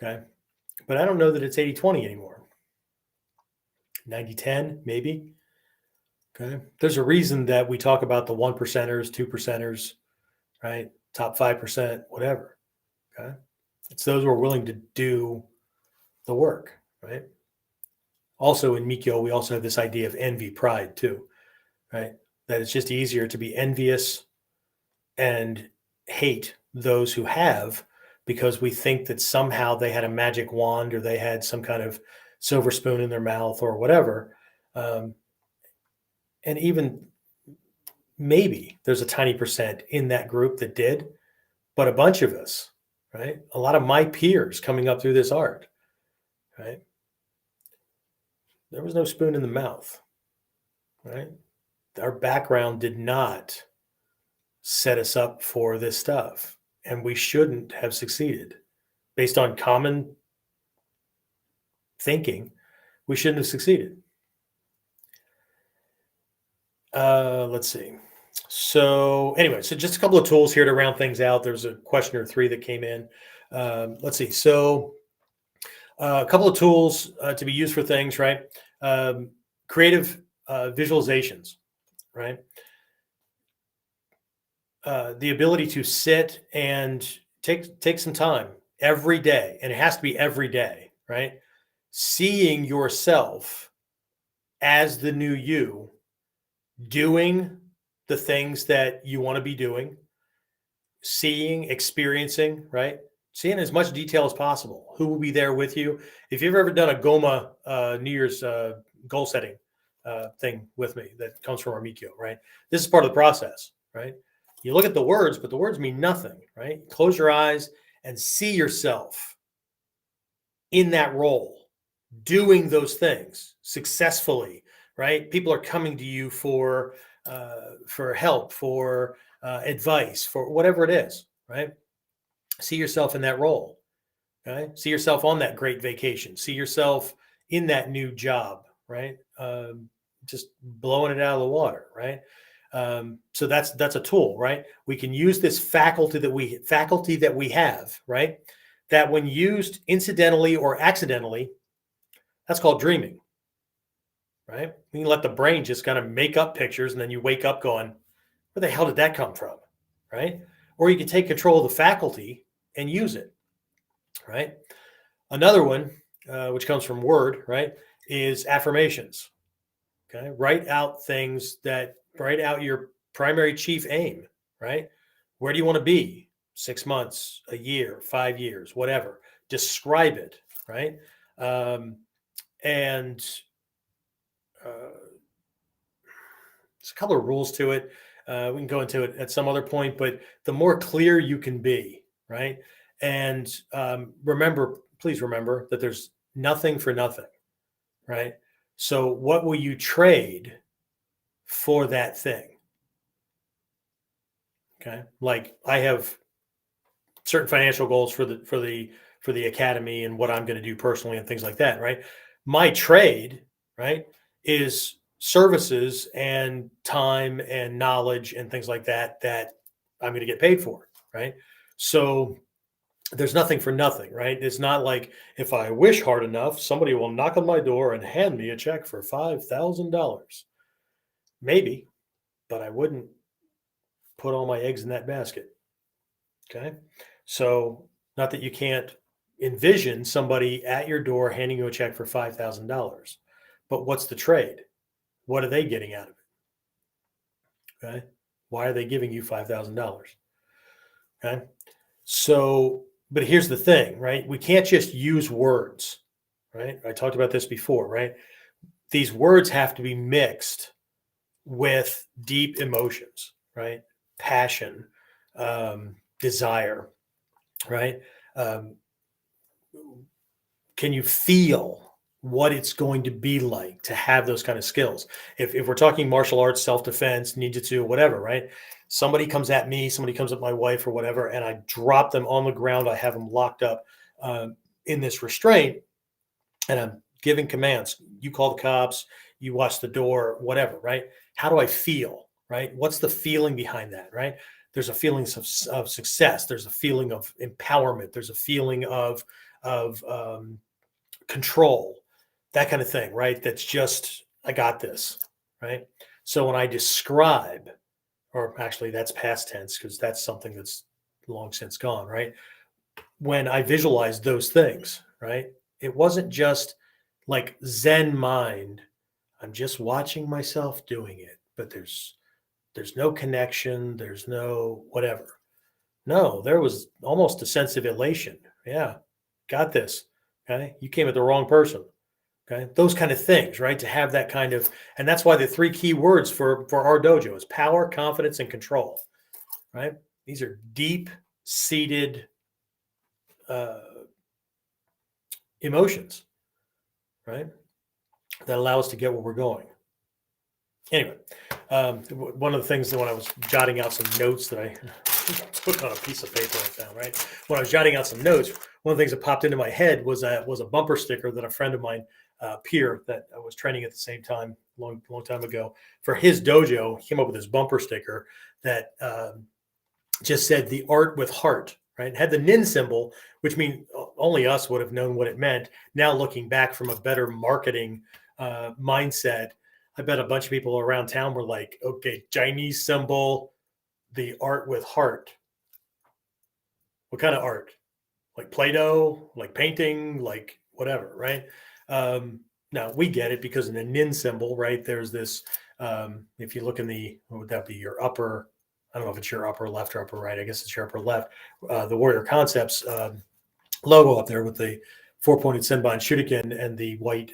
Okay. But I don't know that it's 80-20 anymore. 90-10, maybe. Okay. There's a reason that we talk about the 1%ers, 2%ers, right? Top 5%, whatever. Okay. It's those who are willing to do the work, right? Also in Mikyo, we also have this idea of envy, pride too, right? That it's just easier to be envious and hate those who have, because we think that somehow they had a magic wand or they had some kind of silver spoon in their mouth or whatever. And even maybe there's a tiny percent in that group that did, but a bunch of us, right? A lot of my peers coming up through this art, right? There was no spoon in the mouth, right? Our background did not set us up for this stuff, and we shouldn't have succeeded. Based on common thinking, we shouldn't have succeeded. Let's see. So anyway, so just a couple of tools here to round things out. There's a question or three that came in. Let's see. So a couple of tools to be used for things, right? Creative visualizations, right? The ability to sit and take some time every day, and it has to be every day, right? Seeing yourself as the new you, doing the things that you want to be doing, seeing, experiencing, right? Seeing as much detail as possible. Who will be there with you? If you've ever done a GOMA New Year's goal setting thing with me that comes from our Mikyo, right? This is part of the process, right? You look at the words, but the words mean nothing, right? Close your eyes and see yourself in that role, doing those things successfully, right? People are coming to you for help, for advice, for whatever it is, right? See yourself in that role, okay? See yourself on that great vacation. See yourself in that new job, right? Just blowing it out of the water, right? So that's a tool, right? We can use this faculty that we have, right? That when used incidentally or accidentally, that's called dreaming, right? We can let the brain just kind of make up pictures, and then you wake up going, where the hell did that come from, right? Or you can take control of the faculty and use it, right? Another one, which comes from Word, right, is affirmations. Okay, write out your primary chief aim, right? Where do you want to be? 6 months, a year, 5 years, whatever. Describe it, right? And there's a couple of rules to it. We can go into it at some other point, but the more clear you can be, right? And please remember that there's nothing for nothing, right? So what will you trade for that thing? Okay. Like I have certain financial goals for the academy and what I'm going to do personally and things like that, right? My trade, right, is services and time and knowledge and things like that I'm going to get paid for, right? So there's nothing for nothing, right? It's not like if I wish hard enough, somebody will knock on my door and hand me a check for $5,000. Maybe, but I wouldn't put all my eggs in that basket. Okay. So not that you can't envision somebody at your door handing you a check for $5,000, but what's the trade? What are they getting out of it? Okay. Why are they giving you $5,000? Okay. So, but here's the thing, right? We can't just use words, right? I talked about this before, right? These words have to be mixed with deep emotions, right? Passion, desire, right? can you feel what it's going to be like to have those kind of skills? If we're talking martial arts, self-defense, ninjutsu, whatever, right? Somebody comes at me, somebody comes at my wife or whatever, and I drop them on the ground. I have them locked up in this restraint, and I'm giving commands. You call the cops, you watch the door, whatever, right? How do I feel, right? What's the feeling behind that, right? There's a feeling of success. There's a feeling of empowerment. There's a feeling of control, that kind of thing, right? That's just, I got this, right? So when I describe, or actually that's past tense because that's something that's long since gone, right? When I visualize those things, right? It wasn't just like Zen mind. I'm just watching myself doing it, but there's no connection. There's no whatever. No, there was almost a sense of elation. Yeah, got this. Okay. You came at the wrong person. Okay. Those kind of things, right? To have that kind of, and that's why the 3 key words for our dojo is power, confidence, and control, right? These are deep seated emotions, right? That allow us to get where we're going. Anyway, one of the things that when I was jotting out some notes that I took on a piece of paper I found, right? When I was jotting out some notes, one of the things that popped into my head was a bumper sticker that a friend of mine, peer that I was training at the same time, long time ago, for his dojo, he came up with this bumper sticker that just said "the art with heart," right? It had the nin symbol, which means only us would have known what it meant. Now looking back from a better marketing mindset, I bet a bunch of people around town were like, okay, Chinese symbol, the art with heart. What kind of art? Like Play-Doh, like painting, like whatever, right? Now we get it because in the nin symbol, right, there's this, if you look in the, what would that be, your upper, I don't know if it's your upper left or upper right, I guess it's your upper left, the Warrior Concepts logo up there with the 4-pointed Senbon Shuriken and the white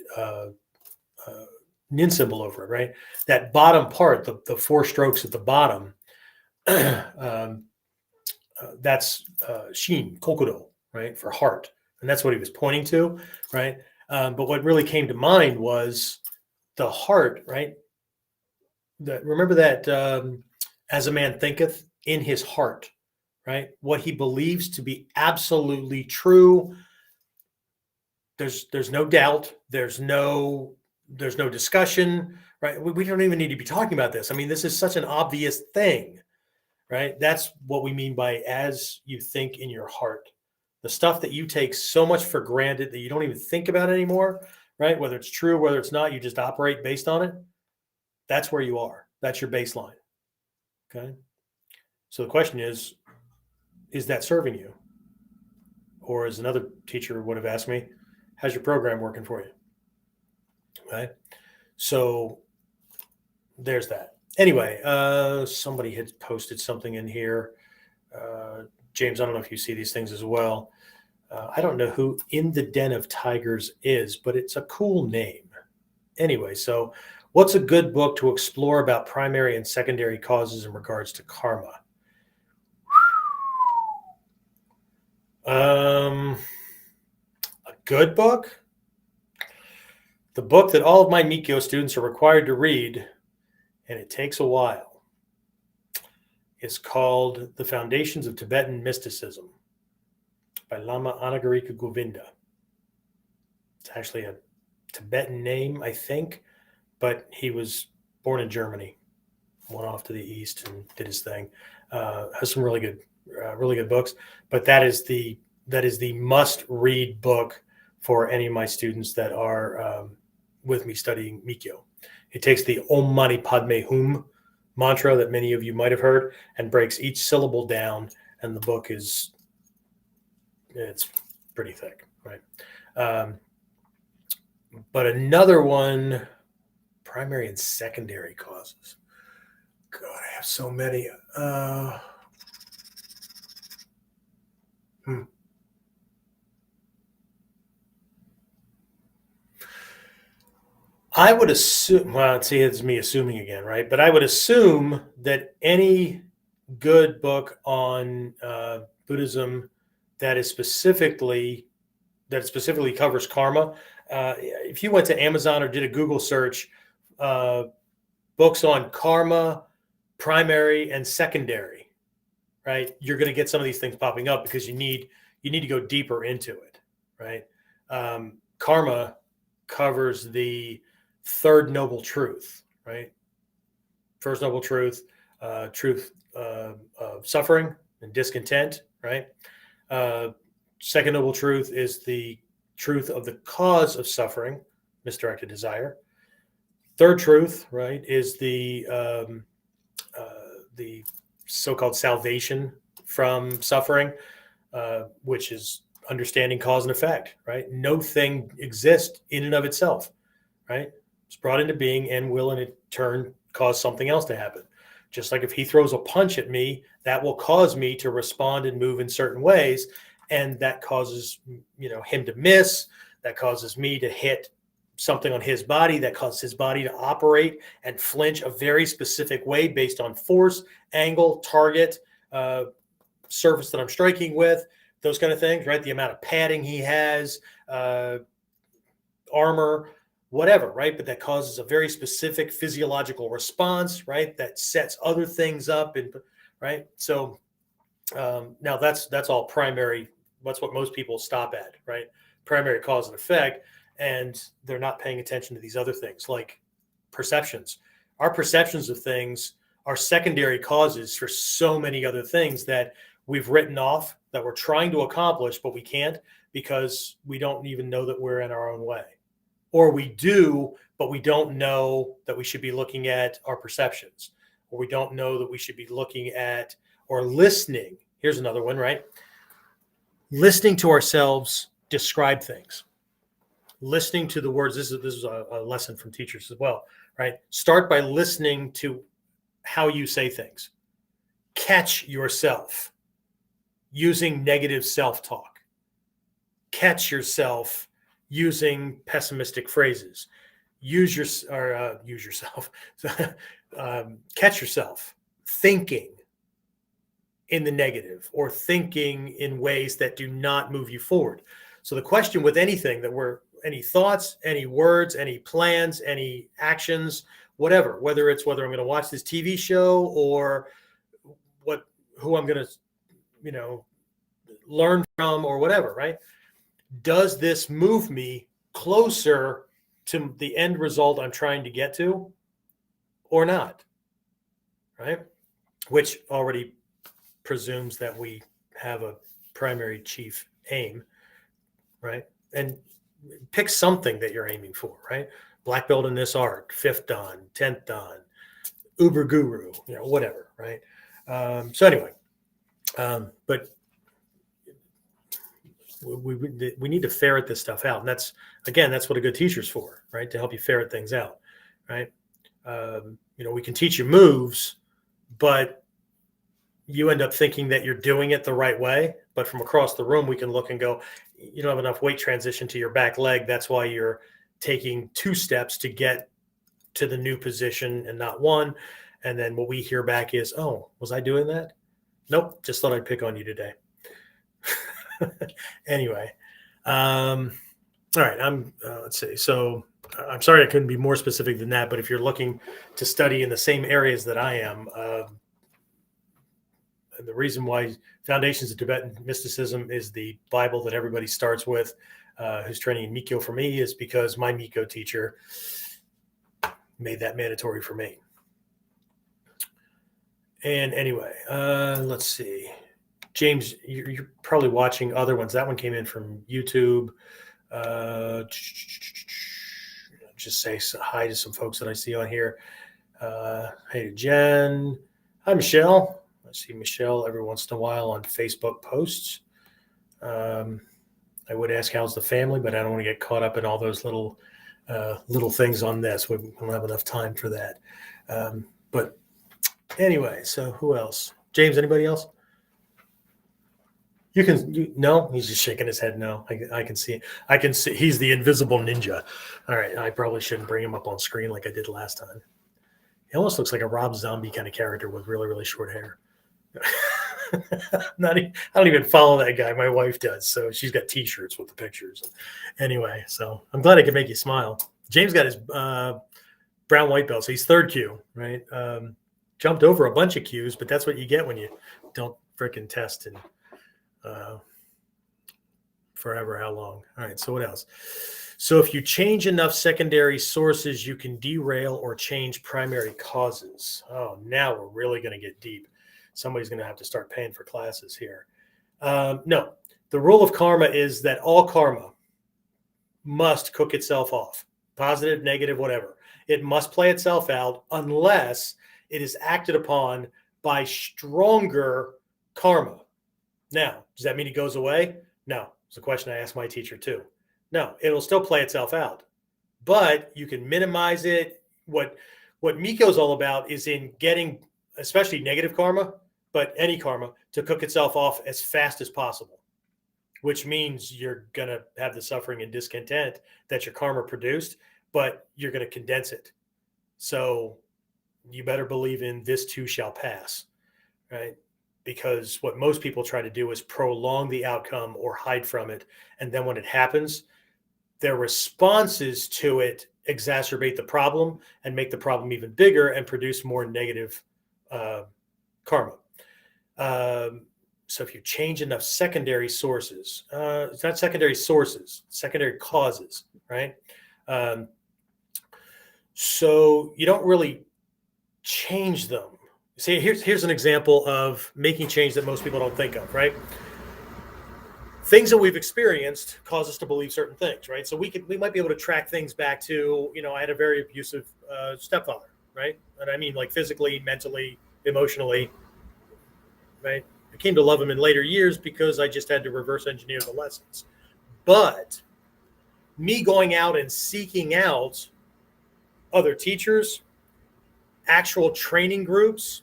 nin symbol over it, right? That bottom part, the 4 strokes at the bottom, that's Shin, Kokudo, right, for heart. And that's what he was pointing to, right? But what really came to mind was the heart, right? Remember that as a man thinketh in his heart, right? What he believes to be absolutely true. There's no doubt. There's no discussion, right? We don't even need to be talking about this. I mean, this is such an obvious thing, right? That's what we mean by as you think in your heart. The stuff that you take so much for granted that you don't even think about anymore, right? Whether it's true, whether it's not, you just operate based on it. That's where you are. That's your baseline. Okay. So the question is that serving you? Or as another teacher would have asked me, how's your program working for you? Okay. So there's that. Anyway, somebody had posted something in here. James, I don't know if you see these things as well. I don't know who In the Den of Tigers is, but it's a cool name. Anyway, so what's a good book to explore about primary and secondary causes in regards to karma? A good book? The book that all of my Mikyo students are required to read, and it takes a while, is called The Foundations of Tibetan Mysticism by Lama Anagarika Govinda. It's actually a Tibetan name, I think, but he was born in Germany, went off to the east and did his thing. Has some really good books, but that is the must-read book for any of my students that are with me studying Mikyo. It takes the Om Mani Padme Hum mantra that many of you might have heard and breaks each syllable down, and the book it's pretty thick, right? But another one, primary and secondary causes. God, I have so many. I would assume, well, see, it's me assuming again, right? But I would assume that any good book on Buddhism that is specifically that specifically covers karma. If you went to Amazon or did a Google search, books on karma, primary and secondary, right? You're going to get some of these things popping up because you need to go deeper into it, right? Karma covers the third noble truth, right? First noble truth, truth of suffering and discontent, right? Second noble truth is the truth of the cause of suffering, misdirected desire. Third truth, right, is the so-called salvation from suffering, which is understanding cause and effect, right? No thing exists in and of itself, right? It's brought into being and will in turn cause something else to happen. Just like if he throws a punch at me, that will cause me to respond and move in certain ways. And that causes, him to miss. That causes me to hit something on his body. That causes his body to operate and flinch a very specific way based on force, angle, target, surface that I'm striking with, those kind of things, right? The amount of padding he has, armor, whatever, right? But that causes a very specific physiological response, right? That sets other things up, and right. So now that's all primary. That's what most people stop at, right? Primary cause and effect, and they're not paying attention to these other things like perceptions. Our perceptions of things are secondary causes for so many other things that we've written off, that we're trying to accomplish, but we can't because we don't even know that we're in our own way. Or we do, but we don't know that we should be looking at our perceptions, or we don't know that we should be looking at or listening. Here's another one, right? Listening to ourselves describe things. Listening to the words. This is a lesson from teachers as well, right? Start by listening to how you say things. Catch yourself using negative self-talk. Catch yourself using pessimistic phrases. Catch yourself thinking in the negative or thinking in ways that do not move you forward. So the question with anything any thoughts, any words, any plans, any actions, whatever, whether I'm going to watch this TV show or who I'm going to, learn from or whatever, right? Does this move me closer to the end result I'm trying to get to or not? Right? Which already presumes that we have a primary chief aim, right? And pick something that you're aiming for, right? Black belt in this art, 5th Dan, 10th Dan, Uber guru, whatever, right? So anyway, but we need to ferret this stuff out. And that's what a good teacher's for, right? To help you ferret things out, right? We can teach you moves, but you end up thinking that you're doing it the right way. But from across the room, we can look and go, you don't have enough weight transition to your back leg. That's why you're taking 2 steps to get to the new position and not 1. And then what we hear back is, oh, was I doing that? Nope. Just thought I'd pick on you today. Anyway. All right. Let's see. So I'm sorry I couldn't be more specific than that, but if you're looking to study in the same areas that I am, and the reason why Foundations of Tibetan Mysticism is the Bible that everybody starts with, who's training in Mikyo for me, is because my Mikyo teacher made that mandatory for me. And anyway, let's see. James, you're probably watching other ones. That one came in from YouTube. Just say hi to some folks that I see on here. Hey to Jen. Hi, Michelle. I see Michelle every once in a while on Facebook posts. I would ask how's the family, but I don't want to get caught up in all those little things on this. We don't have enough time for that. But anyway, so who else? James, anybody else? No, he's just shaking his head. No, I can see it. I can see he's the invisible ninja. All right. I probably shouldn't bring him up on screen like I did last time. He almost looks like a Rob Zombie kind of character with really, really short hair. I don't even follow that guy. My wife does. So she's got t-shirts with the pictures. Anyway, so I'm glad I can make you smile. James got his brown white belt. So he's third Q, right? Jumped over a bunch of Qs, but that's what you get when you don't frickin' test and forever how long. All right, so what else? So if you change enough secondary sources, you can derail or change primary causes. Oh, now we're really going to get deep. Somebody's going to have to start paying for classes here. No, the rule of karma is that all karma must cook itself off, positive, negative, whatever. It must play itself out unless it is acted upon by stronger karma. Now, does that mean it goes away? No. It's a question I asked my teacher too. No, it'll still play itself out, but you can minimize it. What Miko's all about is in getting, especially negative karma, but any karma, to cook itself off as fast as possible, which means you're going to have the suffering and discontent that your karma produced, but you're going to condense it. So you better believe in this too shall pass, right? Because what most people try to do is prolong the outcome or hide from it. And then when it happens, their responses to it exacerbate the problem and make the problem even bigger and produce more negative karma. So if you change enough secondary sources, it's not secondary sources, secondary causes, right? So you don't really change them. See, here's an example of making change that most people don't think of, right? Things that we've experienced cause us to believe certain things, right? So we might be able to track things back to, I had a very abusive stepfather, right? And I mean like physically, mentally, emotionally, right? I came to love him in later years because I just had to reverse engineer the lessons. But me going out and seeking out other teachers, actual training groups.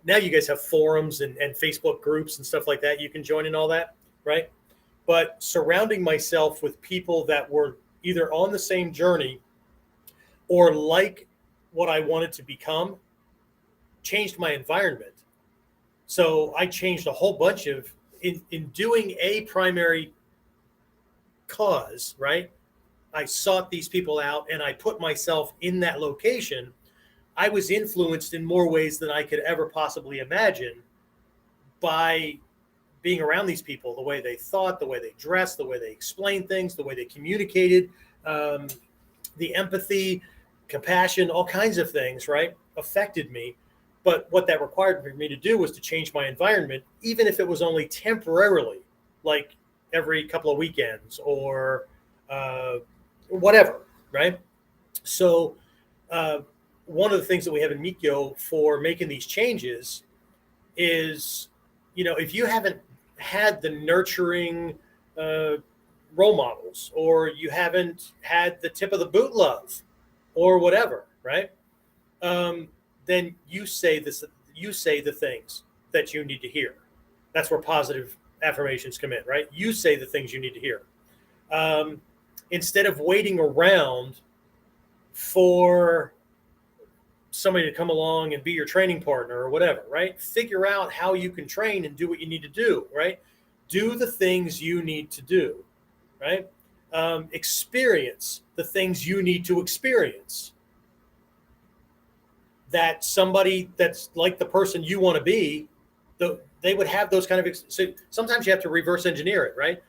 Now you guys have forums and Facebook groups and stuff like that. You can join in all that, right? But surrounding myself with people that were either on the same journey or like what I wanted to become changed my environment. So I changed a whole bunch of, in doing a primary cause, right? I sought these people out and I put myself in that location. I was influenced in more ways than I could ever possibly imagine by being around these people, the way they thought, the way they dressed, the way they explained things, the way they communicated, the empathy, compassion, all kinds of things, right, affected me. But what that required for me to do was to change my environment, even if it was only temporarily, like every couple of weekends or whatever, right? So one of the things that we have in Mikyo for making these changes is, if you haven't had the nurturing role models, or you haven't had the tip of the boot love or whatever, right? Then you say the things that you need to hear. That's where positive affirmations come in, right? You say the things you need to hear. Instead of waiting around for somebody to come along and be your training partner or whatever, right? Figure out how you can train and do what you need to do, right? Do the things you need to do, right? Experience the things you need to experience. That somebody that's like the person you want to be, they would have those kind of, so sometimes you have to reverse engineer it, right?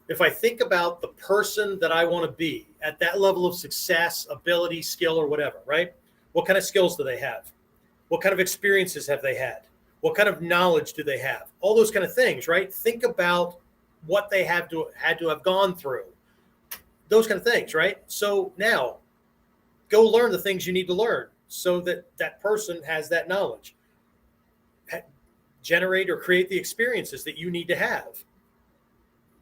If I think about the person that I want to be at that level of success, ability, skill, or whatever, right? What kind of skills do they have? What kind of experiences have they had? What kind of knowledge do they have? All those kind of things, right? Think about what they had to have gone through. Those kind of things, right? So now go learn the things you need to learn so that that person has that knowledge. Generate or create the experiences that you need to have.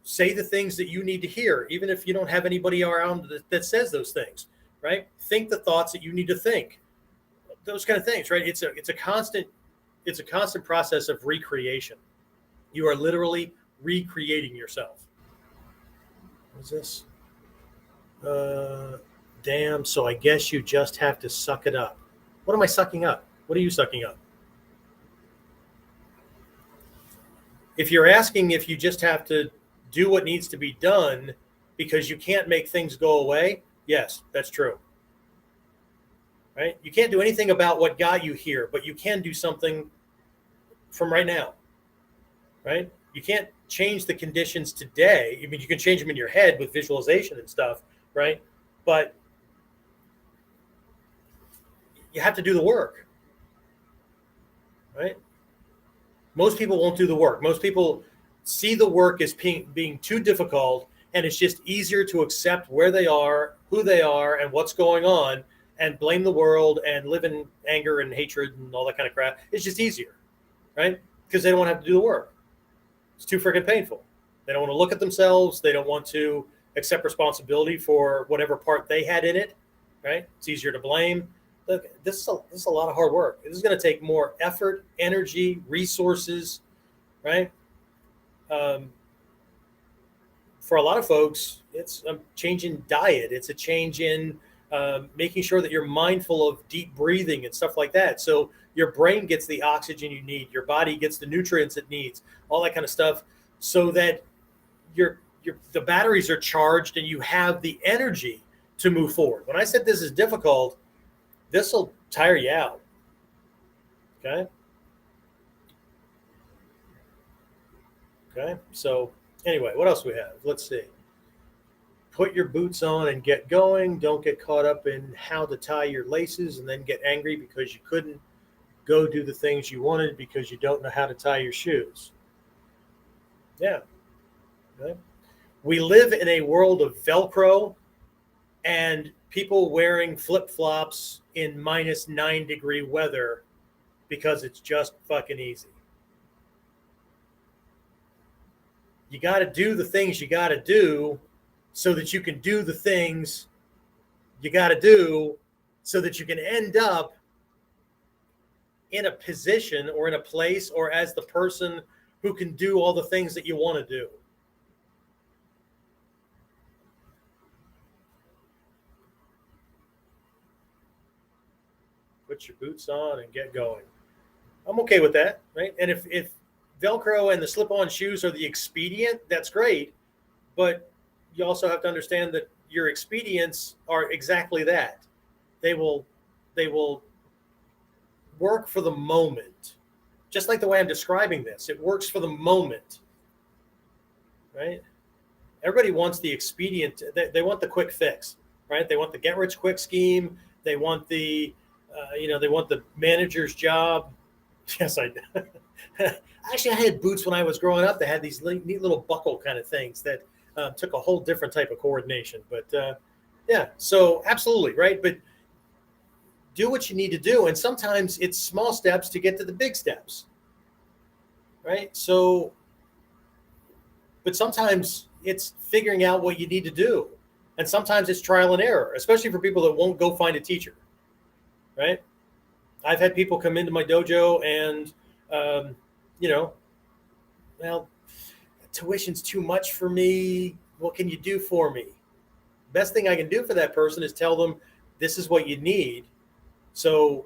Say the things that you need to hear, even if you don't have anybody around that says those things, right? Think the thoughts that you need to think. Those kind of things, right? It's a constant process of recreation. You are literally recreating yourself. What's this? Damn, so I guess you just have to suck it up. What am I sucking up? What are you sucking up? If you're asking if you just have to do what needs to be done because you can't make things go away, yes, that's true. Right? You can't do anything about what got you here, but you can do something from right now. Right? You can't change the conditions today. I mean, you can change them in your head with visualization and stuff, right? But you have to do the work, right? Most people won't do the work. Most people see the work as being too difficult, and it's just easier to accept where they are, who they are, and what's going on, and blame the world and live in anger and hatred and all that kind of crap. It's just easier, right? Because they don't want to have to do the work. It's too freaking painful. They don't want to look at themselves. They don't want to accept responsibility for whatever part they had in it, right? It's easier to blame. Look, this is a lot of hard work. This is going to take more effort, energy, resources, right? For a lot of folks, it's a change in diet. It's a change in making sure that you're mindful of deep breathing and stuff like that. So your brain gets the oxygen you need, your body gets the nutrients it needs, all that kind of stuff, so that the batteries are charged and you have the energy to move forward. When I said this is difficult, this will tire you out. Okay. Okay. So anyway, what else we have? Let's see. Put your boots on and get going. Don't get caught up in how to tie your laces and then get angry because you couldn't go do the things you wanted because you don't know how to tie your shoes. Yeah. Okay. We live in a world of Velcro and people wearing flip-flops in -9-degree weather because it's just fucking easy. You got to do the things you got to do so that you can do the things you got to do so that you can end up in a position or in a place or as the person who can do all the things that you want to do. Put your boots on and get going. I'm okay with that, right? And if Velcro and the slip-on shoes are the expedient, that's great. But you also have to understand that your expedients are exactly that. They will work for the moment. Just like the way I'm describing this, it works for the moment, right? Everybody wants the expedient. They want the quick fix, right? They want the get-rich-quick scheme. They want the they want the manager's job. Yes, I actually, I had boots when I was growing up. They had these neat little buckle kind of things that took a whole different type of coordination. But yeah, so absolutely, right? But do what you need to do. And sometimes it's small steps to get to the big steps, right? So, but sometimes it's figuring out what you need to do. And sometimes it's trial and error, especially for people that won't go find a teacher, right? I've had people come into my dojo and, well, tuition's too much for me. What can you do for me? Best thing I can do for that person is tell them this is what you need. So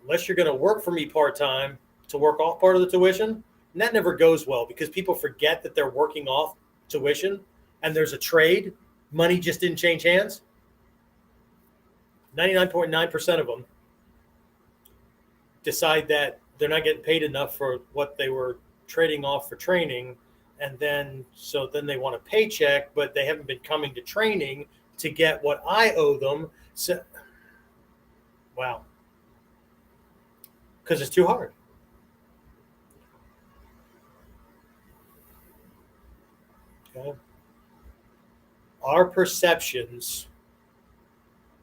unless you're going to work for me part-time to work off part of the tuition, and that never goes well because people forget that they're working off tuition and there's a trade. Money just didn't change hands. 99.9% of them decide that they're not getting paid enough for what they were trading off for training. And then they want a paycheck, but they haven't been coming to training to get what I owe them. So, wow. Because it's too hard. Okay. Our perceptions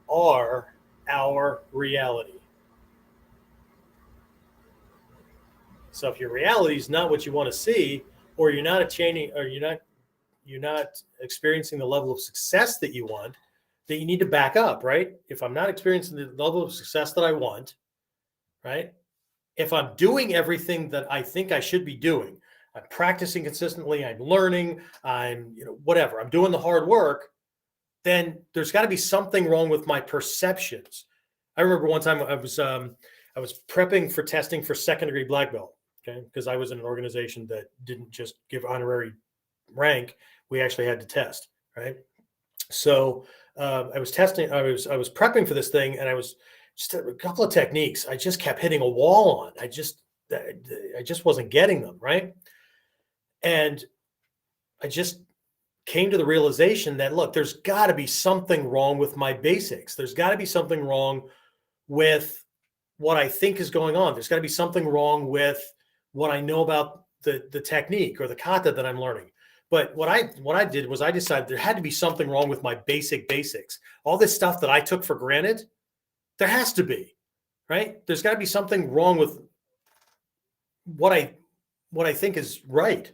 are our reality. So if your reality is not what you want to see, or you're not attaining, or you're not experiencing the level of success that you want, then you need to back up, right? If I'm not experiencing the level of success that I want, right? If I'm doing everything that I think I should be doing, I'm practicing consistently, I'm learning, I'm, whatever, I'm doing the hard work, then there's got to be something wrong with my perceptions. I remember one time I was prepping for testing for second-degree black belt. Okay. Because I was in an organization that didn't just give honorary rank. We actually had to test. Right. So I was testing, I was prepping for this thing, and I was just a couple of techniques. I just kept hitting a wall on. I just wasn't getting them. Right. And I just came to the realization that, look, there's got to be something wrong with my basics. There's got to be something wrong with what I think is going on. There's got to be something wrong with what I know about the technique or the kata that I'm learning. But what I did was I decided there had to be something wrong with my basics. All this stuff that I took for granted, there has to be, right? There's got to be something wrong with what I think is right?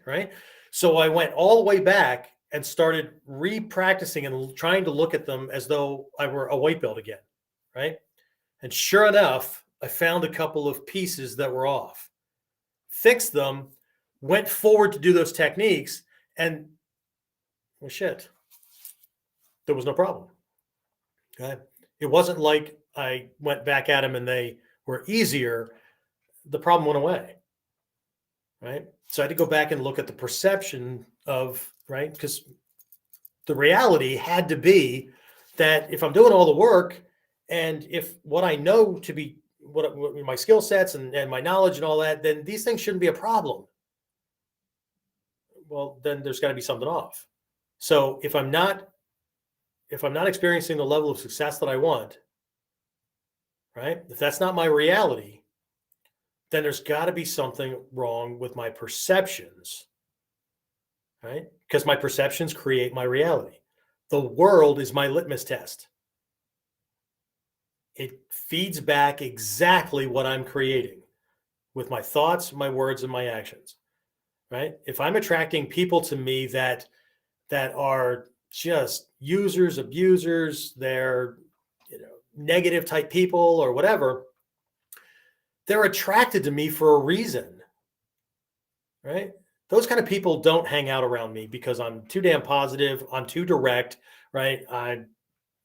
So I went all the way back and started re-practicing and trying to look at them as though I were a white belt again, right? And sure enough, I found a couple of pieces that were off, fixed them, went forward to do those techniques, and well, shit, there was no problem. Okay. It wasn't like I went back at them and they were easier. The problem went away. Right. So I had to go back and look at the perception of, right, because the reality had to be that if I'm doing all the work, and if what I know to be what my skill sets and my knowledge and all that, then these things shouldn't be a problem. Well, then there's got to be something off. So if I'm not experiencing the level of success that I want, right, if that's not my reality, then there's got to be something wrong with my perceptions, right? Because my perceptions create my reality. The world is my litmus test. It feeds back exactly what I'm creating with my thoughts, my words, and my actions, right? If I'm attracting people to me that are just users, abusers, they're negative type people or whatever, they're attracted to me for a reason, right? Those kind of people don't hang out around me because I'm too damn positive, I'm too direct, right? I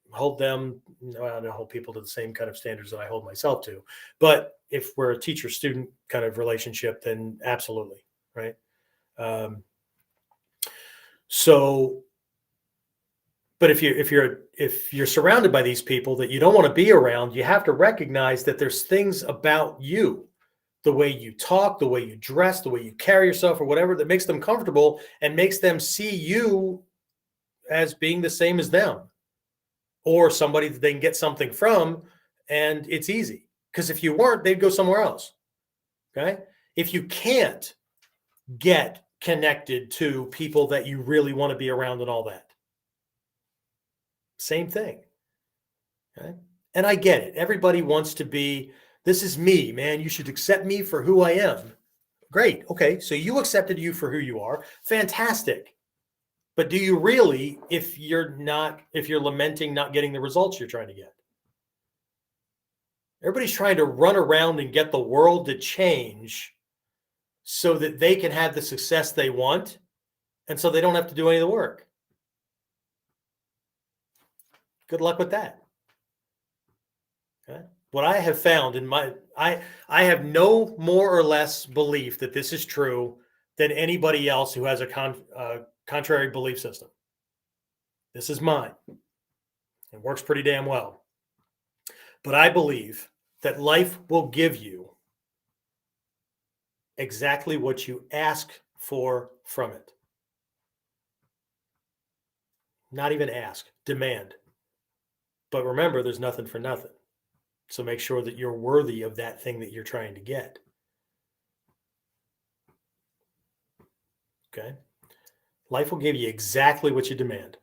hold them, I don't hold people to the same kind of standards that I hold myself to. But if we're a teacher-student kind of relationship, then absolutely, right? But if you're surrounded by these people that you don't want to be around, you have to recognize that there's things about you, the way you talk, the way you dress, the way you carry yourself, or whatever, that makes them comfortable and makes them see you as being the same as them, or somebody that they can get something from, and it's easy. Because if you weren't, they'd go somewhere else. Okay? If you can't get connected to people that you really want to be around and all that, same thing. Okay? And I get it. Everybody wants to be, this is me, man. You should accept me for who I am. Great. Okay. So you accepted you for who you are. Fantastic. But do you really, if you're lamenting not getting the results you're trying to get? Everybody's trying to run around and get the world to change so that they can have the success they want, and so they don't have to do any of the work. Good luck with that. Okay. What I have found I have no more or less belief that this is true than anybody else who has a contrary belief system. This is mine. It works pretty damn well. But I believe that life will give you exactly what you ask for from it. Not even ask, demand. But remember, there's nothing for nothing. So make sure that you're worthy of that thing that you're trying to get. Okay? Life will give you exactly what you demand.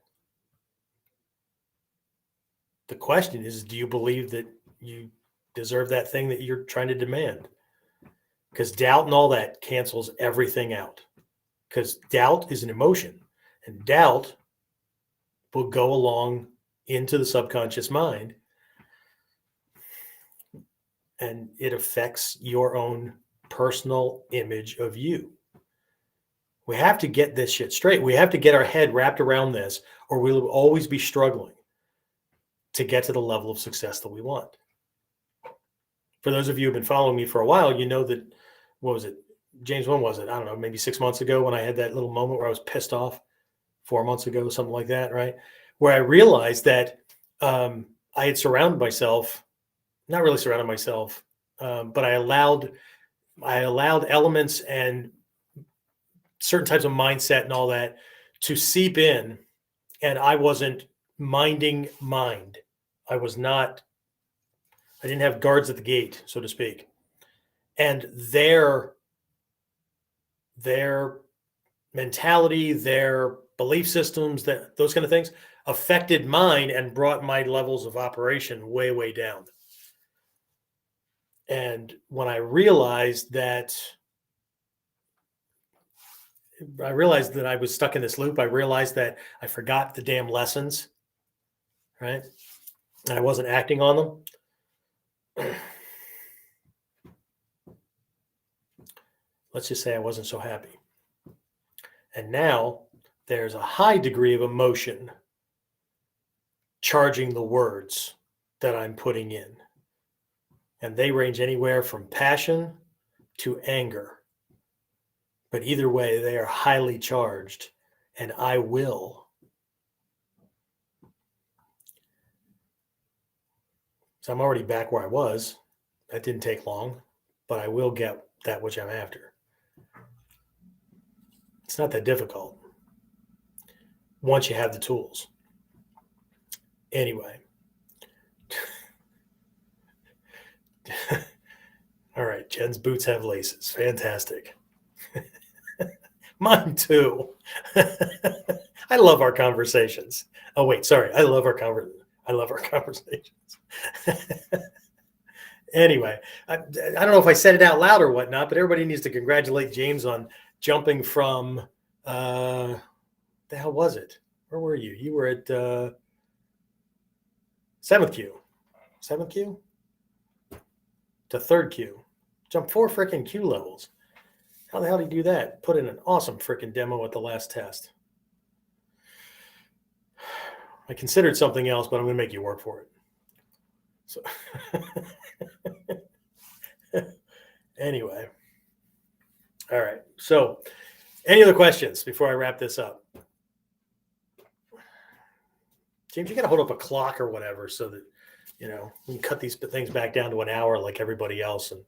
The question is, do you believe that you deserve that thing that you're trying to demand? Because doubt and all that cancels everything out. Because doubt is an emotion, and doubt will go along into the subconscious mind, and it affects your own personal image of you. We have to get this shit straight. We have to get our head wrapped around this, or we'll always be struggling to get to the level of success that we want. For those of you who've been following me for a while, you know that, James, when was it? I don't know, maybe 6 months ago when I had that little moment where I was pissed off. 4 months ago, something like that, right? Where I realized that I had surrounded myself, not really surrounded myself, but I allowed elements and certain types of mindset and all that to seep in, and I wasn't minding mind. I didn't have guards at the gate, so to speak. And their mentality, their belief systems, those kind of things affected mine and brought my levels of operation way, way down. And when I realized that I was stuck in this loop, I realized that I forgot the damn lessons, right? And I wasn't acting on them. Let's just say I wasn't so happy. And now there's a high degree of emotion charging the words that I'm putting in. And they range anywhere from passion to anger. But either way, they are highly charged, and I will. So I'm already back where I was. That didn't take long, but I will get that which I'm after. It's not that difficult once you have the tools. Anyway. All right. Jen's boots have laces. Fantastic. Mine too. I love our conversations. Oh, wait, sorry. I love our conversations. Anyway, I don't know if I said it out loud or whatnot, but everybody needs to congratulate James on jumping from, the hell was it? Where were you? You were at 7th Q to 3rd Q. Jumped 4 freaking Q levels. How the hell did you do that? Put in an awesome freaking demo at the last test. I considered something else, but I'm going to make you work for it. So anyway. All right. So any other questions before I wrap this up? James, you got to hold up a clock or whatever so that, we can cut these things back down to an hour like everybody else. And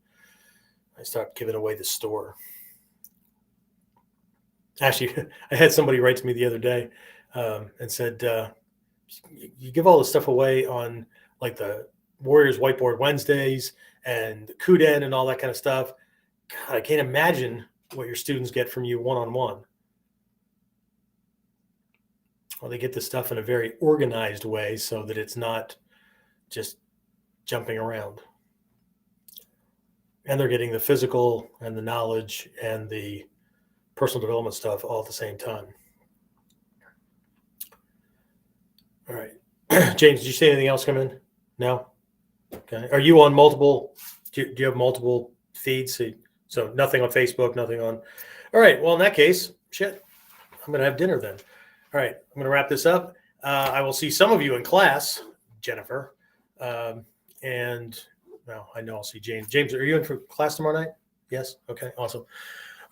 I start giving away the store. Actually, I had somebody write to me the other day and said, you give all this stuff away on like the Warriors Whiteboard Wednesdays and the KUDEN and all that kind of stuff. God, I can't imagine what your students get from you one-on-one. Well, they get this stuff in a very organized way so that it's not just jumping around. And they're getting the physical and the knowledge and the personal development stuff all at the same time. All right. James, did you see anything else come in? No? Okay. Are you on multiple? Do you have multiple feeds? So nothing on Facebook, nothing on. All right. Well, in that case, shit, I'm going to have dinner then. All right. I'm going to wrap this up. I will see some of you in class, Jennifer. And well, I know I'll see James. James, are you in for class tomorrow night? Yes. Okay. Awesome.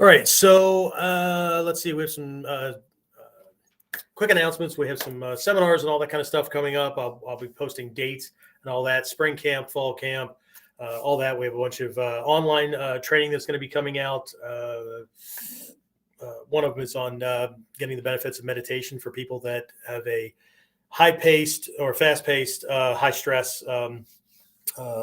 All right. So let's see. We have some quick announcements. We have some seminars and all that kind of stuff coming up. I'll be posting dates and all that. Spring camp, fall camp, all that. We have a bunch of online training that's going to be coming out. One of them is on getting the benefits of meditation for people that have a high-paced or fast-paced, high-stress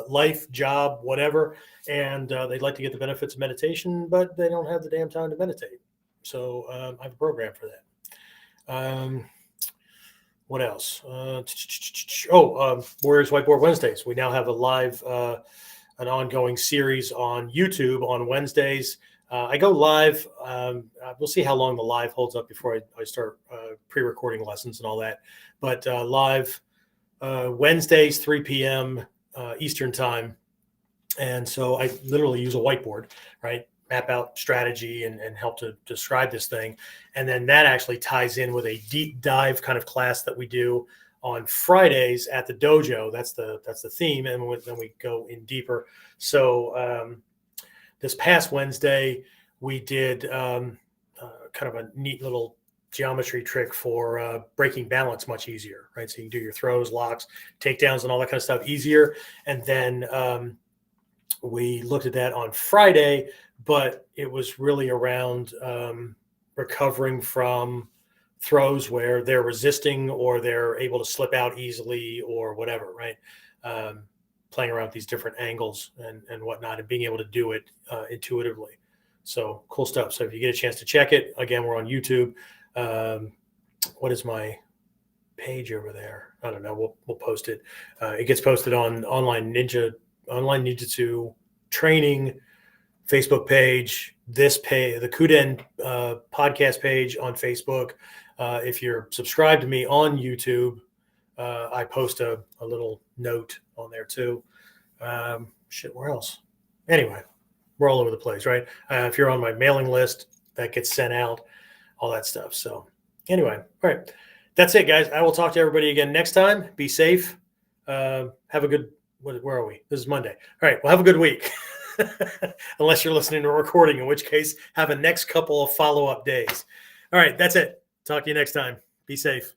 life, job, whatever, and they'd like to get the benefits of meditation, but they don't have the damn time to meditate. So I have a program for that. What else? Warriors Whiteboard Wednesdays. We now have a live, an ongoing series on YouTube on Wednesdays. I go live. We'll see how long the live holds up before I start pre-recording lessons and all that. But live Wednesdays, 3 p.m. Eastern time. And so I literally use a whiteboard, right? Map out strategy and help to describe this thing. And then that actually ties in with a deep dive kind of class that we do on Fridays at the dojo. That's the theme. And then we go in deeper. So this past Wednesday, we did kind of a neat little geometry trick for breaking balance much easier, right? So you can do your throws, locks, takedowns, and all that kind of stuff easier. And then we looked at that on Friday, but it was really around recovering from throws where they're resisting or they're able to slip out easily or whatever, right? Playing around with these different angles and whatnot, and being able to do it intuitively. So cool stuff. So if you get a chance to check it, again, we're on YouTube. What is my page over there? I don't know. We'll post it. It gets posted on online ninjutsu training Facebook page, this page, the KUDEN podcast page on Facebook. If you're subscribed to me on YouTube, I post a little note on there too. Where else? Anyway, we're all over the place, right? If you're on my mailing list, that gets sent out, all that stuff. So anyway, all right. That's it, guys. I will talk to everybody again next time. Be safe. Have a good, where are we? This is Monday. All right. Well, have a good week. Unless you're listening to a recording, in which case have a next couple of follow-up days. All right. That's it. Talk to you next time. Be safe.